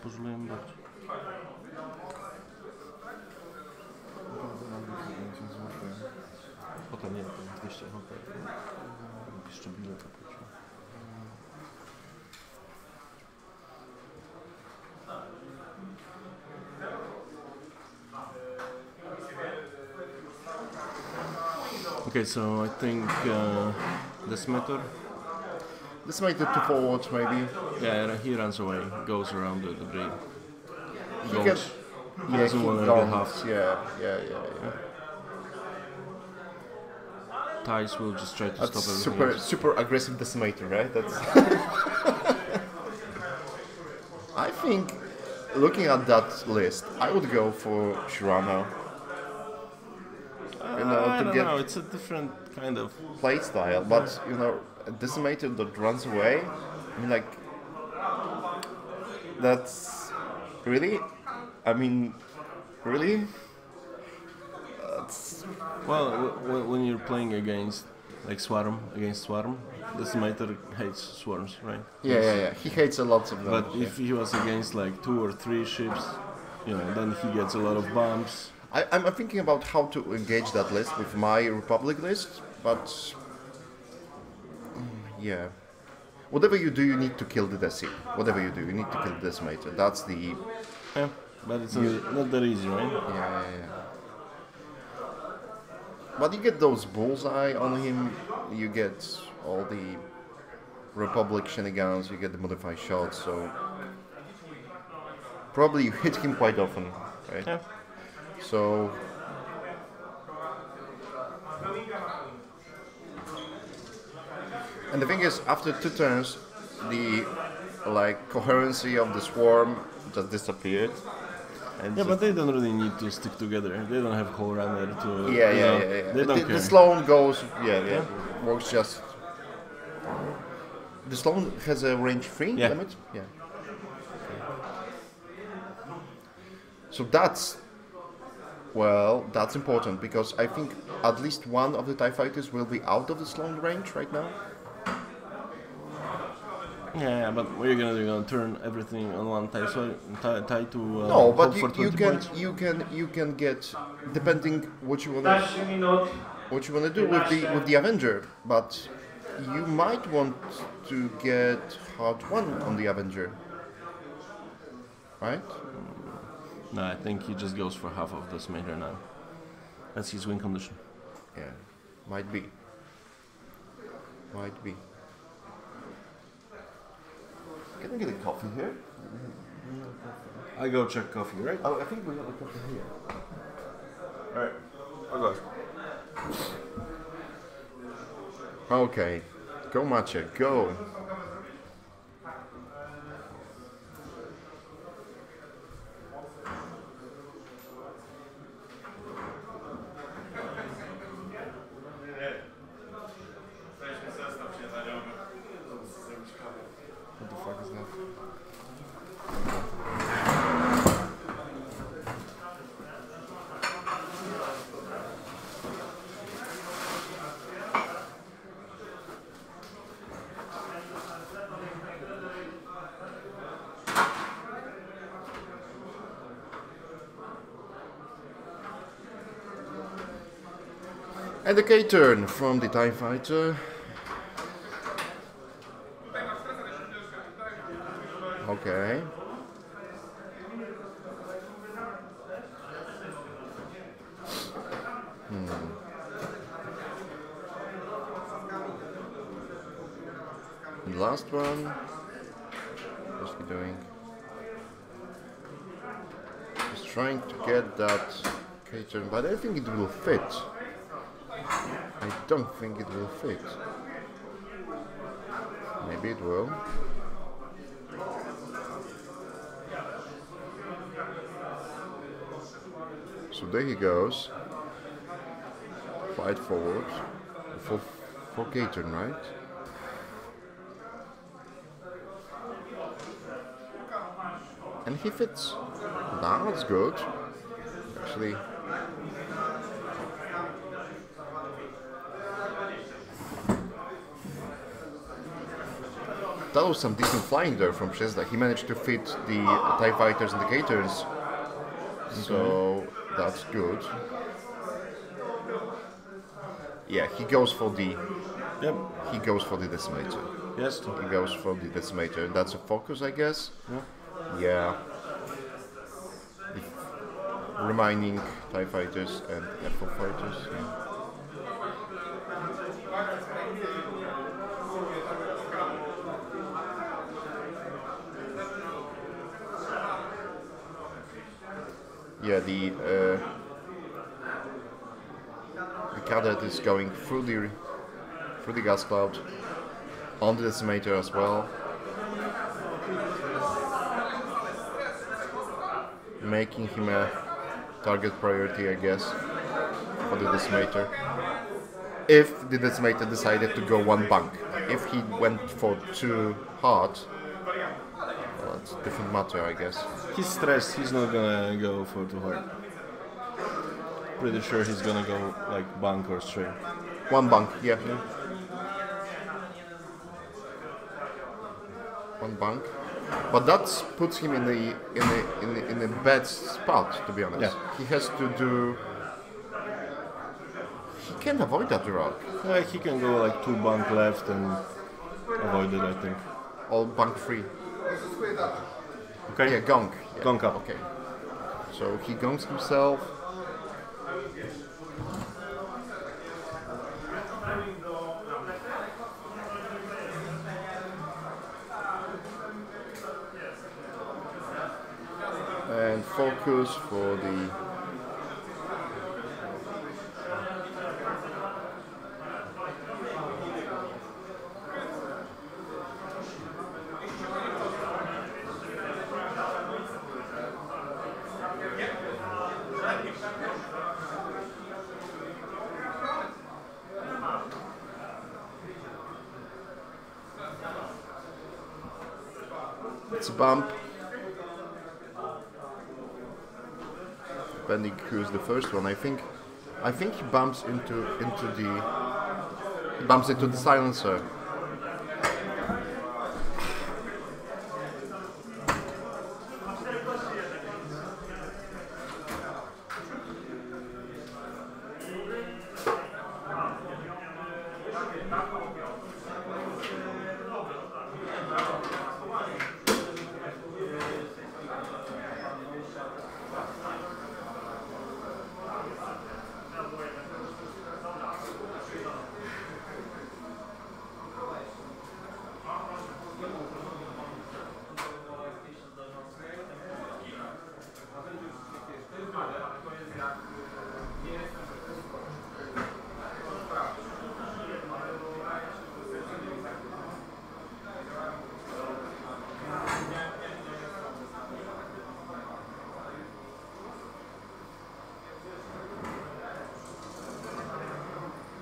Pożulujemy bardziej. Potem nie, to 200 HP. Jeszcze bilet opłacił. Okay, so I think this method. This might do two forwards maybe. Yeah, he runs away, goes around the debris. He can, yeah, doesn't he wanna get don't. half. Yeah. Thais will just try to That's stop everything. super aggressive Decimator, right? That's. I think, looking at that list, I would go for Shirano. I don't know, it's a different kind of play style, but a Decimator that runs away. I mean, like, that's really. I mean, really. That's well, when you're playing against like Swarm, Decimator hates swarms, right? yeah. He hates a lot of them. But if he was against like 2 or 3 ships, then he gets a lot of bumps. I'm thinking about how to engage that list with my Republic list, but yeah. Whatever you do, you need to kill the Deci. Whatever you do, you need to kill the Decimator. That's the... Yeah, but it's not that easy, right? Yeah. But you get those bullseye on him, you get all the Republic shenanigans, you get the modified shots, so... Probably you hit him quite often, right? Yeah. So... And the thing is, after 2 turns, the coherency of the swarm just disappeared. And Yeah, but they don't really need to stick together. They don't have whole runner to. Yeah. They don't care. The Sloan goes, works just. The Sloan has a range 3 Yeah. limit? Yeah. So that's important because I think at least one of the TIE fighters will be out of the Sloan range right now. Yeah, but what are you gonna do? You're gonna turn everything on one tie, so tie to. No, but hope for 20 points? you can get depending what you wanna do with the Avenger, but you might want to get hard 1 on the Avenger, right? No, I think he just goes for half of this meter now. That's his win condition. Yeah, might be. Can I get a coffee here? I go check coffee, right? Oh, I think we have a coffee here. Alright, I'll go. Okay, go Maciek, go. What the fuck is that? And the K-turn from the TIE Fighter. Okay. And last one. What's he doing? He's trying to get that K-turn, but I think it will fit. I don't think it will fit. Maybe it will. So there he goes. Fight forward. For K-turn, right? And he fits. That's good. Actually. That was some decent flying there from Przezda. He managed to fit the TIE fighters and the K-turns. So that's good. Yeah, he goes for the. Yep. He goes for the decimator. Yes. He goes for the decimator. That's a focus, I guess. Yeah. Yeah. Remaining TIE fighters and F4 fighters. Yeah, the cadet is going through the gas cloud on the decimator as well, making him a target priority, I guess, for the decimator. If the decimator decided to go one bunk, if he went for too hard, well, it's a different matter, I guess. He's stressed, he's not gonna go for too hard. Pretty sure he's gonna go like bunk or straight. One bunk, yeah. One bunk, but that puts him in a bad spot, to be honest. Yeah. He has to do. He can't avoid that rock. Yeah, he can go like 2 bunk left and avoid it, I think. All bunk free. Okay. Yeah, gong. Yeah. Gong up. Okay. So he gongs himself. And focus for the. It's a bump. Depending who's the first one, I think he bumps into the silencer.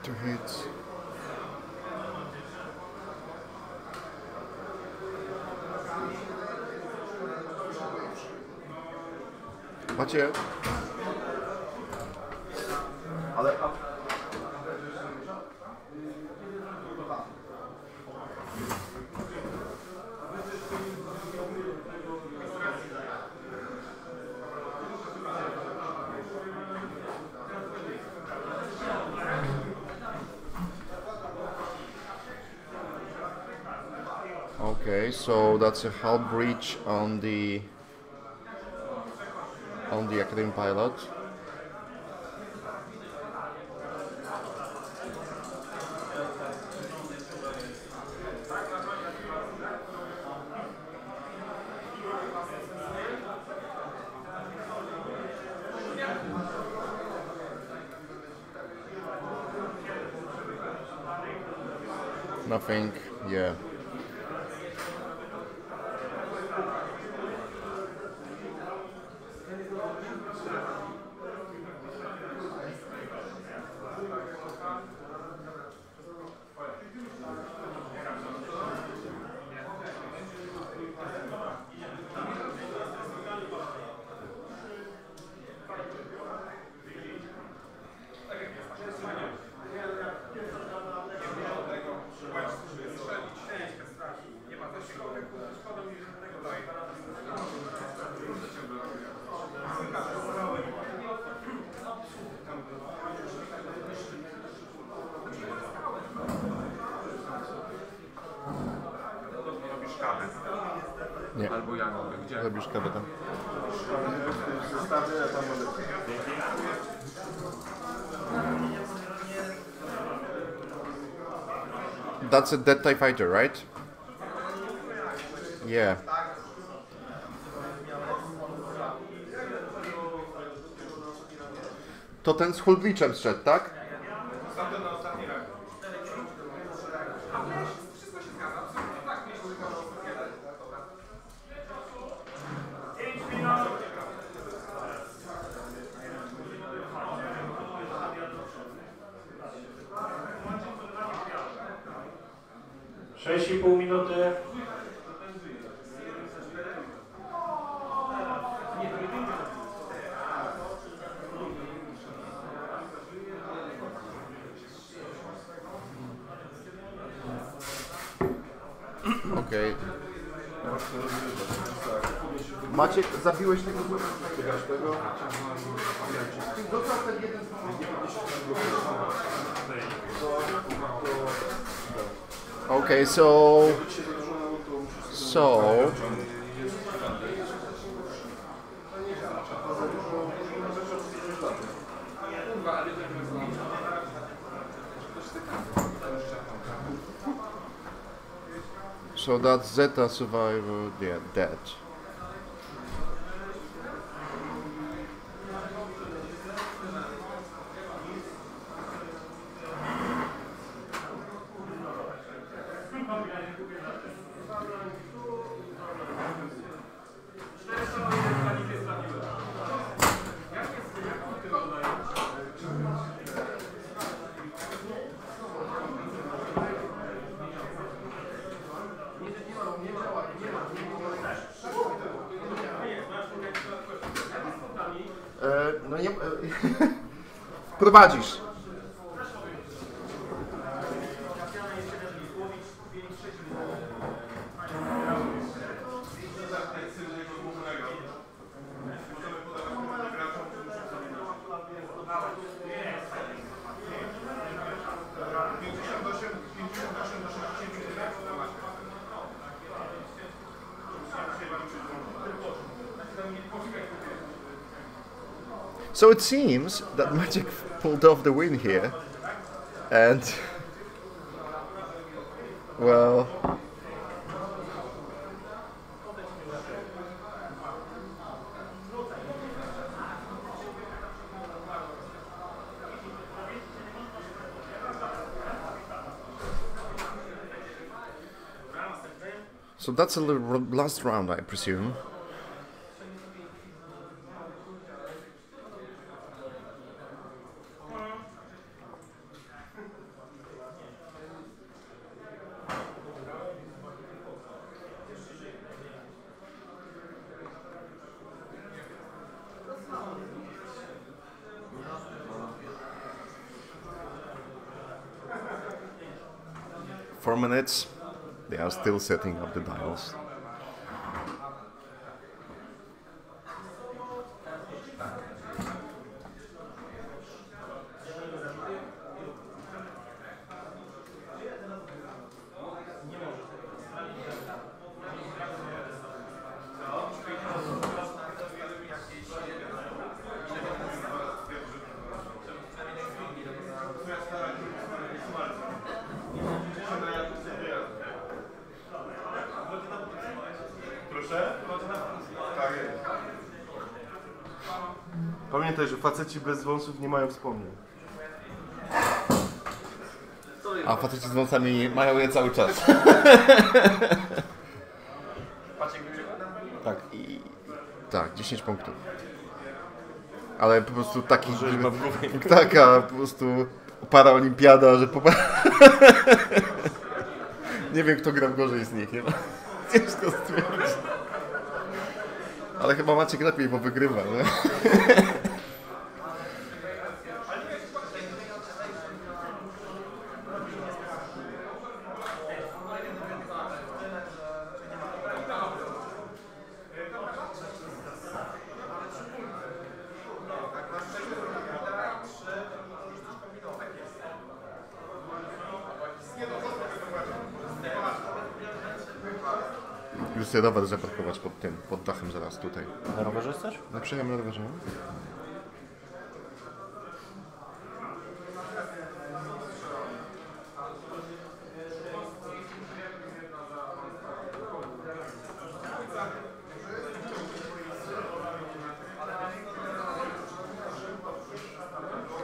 Two hits. Macie? Ale... Okay, so that's a hull breach on the Academy pilot. Nothing, yeah. Nie. Albo ja mogę. Gdzie? Robisz kawę tam. That's a dead TIE fighter, right? Yeah. To ten z Hulgliczem zszedł, tak? Sześć i pół minuty. Okej. Maciek, zabiłeś tego tego? Dostał ten jeden Okay, so that's Zeta survivor, yeah, dead. No nie... Prowadzisz. So it seems that Magic pulled off the win here, and well, so that's a last round, I presume. Four minutes, they are still setting up the dials. Pamiętaj, że faceci bez wąsów nie mają wspomnień. A faceci z wąsami mają je cały czas. Tak. Tak, 10 punktów. Ale po prostu taki... Rzeźba w głowie. Taka po prostu paraolimpiada, że nie wiem, kto grał gorzej z nich, nie? Ciężko stwierdzić. Ale chyba Maciek lepiej, bo wygrywa, nie? Już sobie rower zaparkować pod dachem zaraz tutaj. Na rowerze chcesz? No przyjechałem na rowerze.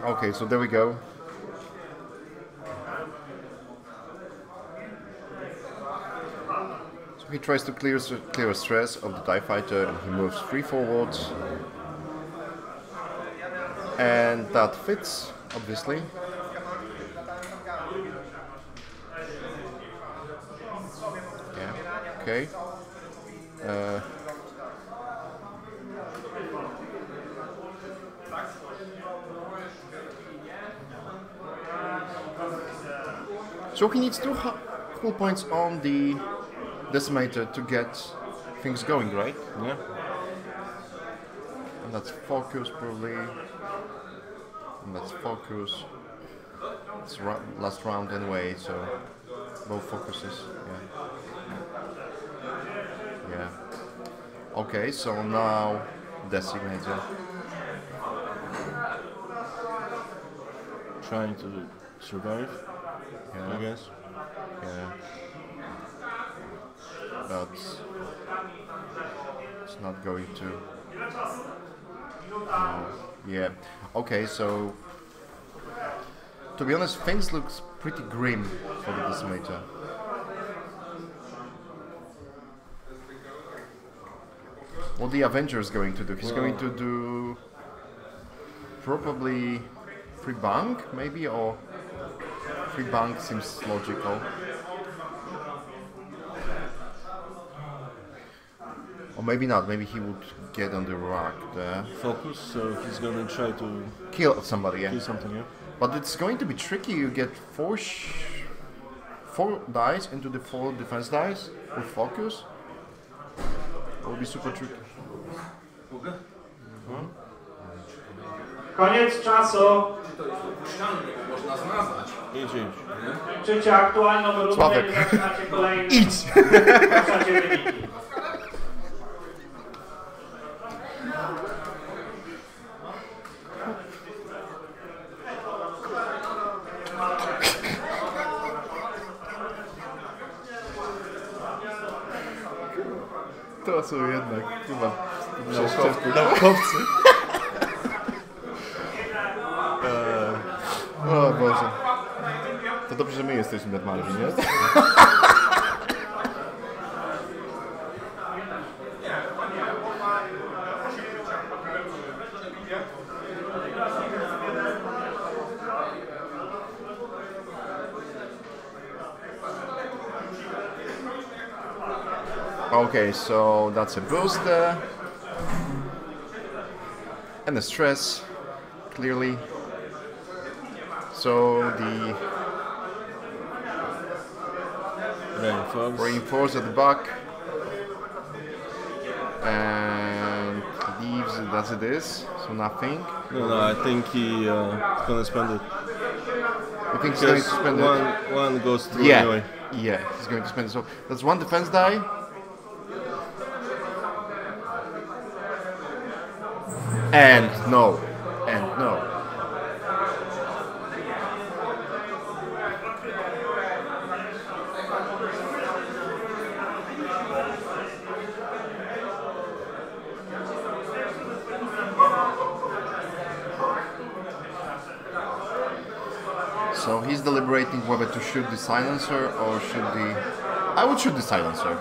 Okay, so there we go. He tries to clear stress of the TIE fighter and he moves 3 forwards. And that fits, obviously. Yeah, okay. So he needs 2 hull points on the decimator to get things going, right? Nie? And that's focus probably. And that's focus. It's last round anyway, so both focuses. Yeah. Yeah. Okay, so now decimator. Trying to survive, Yeah. I guess. Yeah. But it's not going to. Yeah. Okay, so to be honest, things looks pretty grim for the decimator. What the Avenger is going to do? He's going to do probably free bank, maybe, or free bank seems logical. Or maybe not, maybe he would get on the rock there. Focus, so he's gonna try to Kill somebody, yeah. do something, yeah? But it's going to be tricky, you get 4 dice into the 4 defense dice with focus. It will be super tricky. Koniec czasu. Można zmazać. Idź. Kończycie aktualną rundę Sławek. i zaczynacie kolejny. Idź! Zaczynacie wyniki. To są jednak chyba Naukowcy. O Boże. To dobrze, że my jesteśmy normalni, nie? Okay, so that's a booster and a stress, clearly. So the reinforce at the back and leaves it as it is, so nothing. No, I think he's gonna spend it. You think he's going to spend it? One goes through Yeah, anyway. yeah, he's going to spend it. So that's 1 defense die. And no. So he's deliberating whether to shoot the silencer or shoot the... I would shoot the silencer.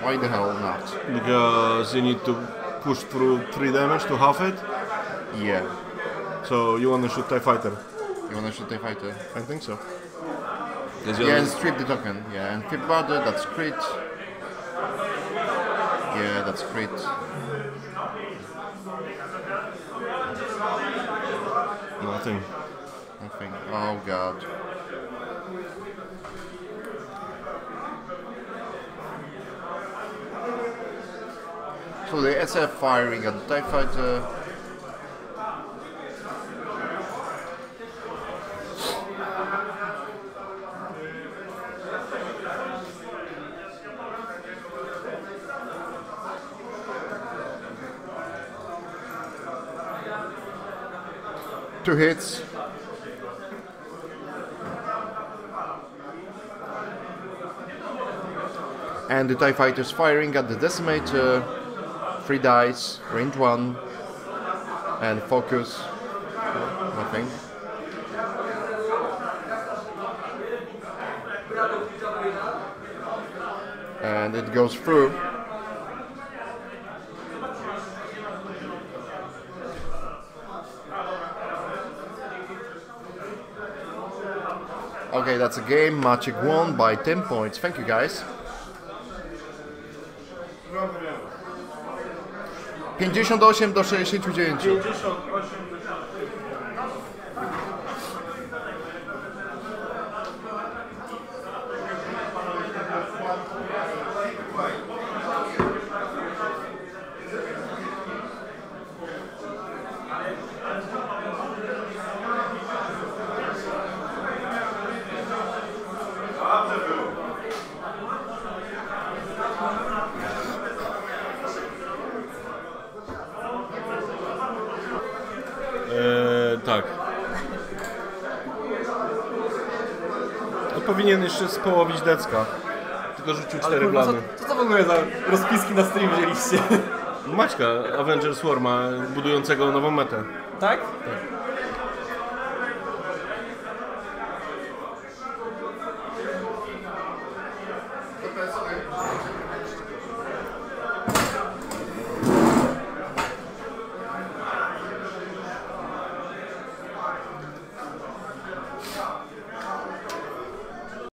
Why the hell not? Because you need to push through 3 damage to half it. Yeah. So you want to shoot TIE Fighter? You wanna shoot a fighter? I think so. Yeah, and strip the token. Yeah, and flip border, that's crit. Yeah, that's crit. Nothing. Nothing. Oh god. So the SF firing at the TIE fighter. Two hits. And the TIE fighters firing at the decimator. 3 dice, range 1, and focus. Nothing. And it goes through. Okay, that's a game. Maciek won by 10 points. Thank you, guys. 58 do 69. 58 Tak. No, powinien jeszcze społowić decka. Tylko rzucił 4 plany. Co to w ogóle za rozpiski na stream wzięliście? Maćka, Avengers Swarma, budującego nową metę. Tak?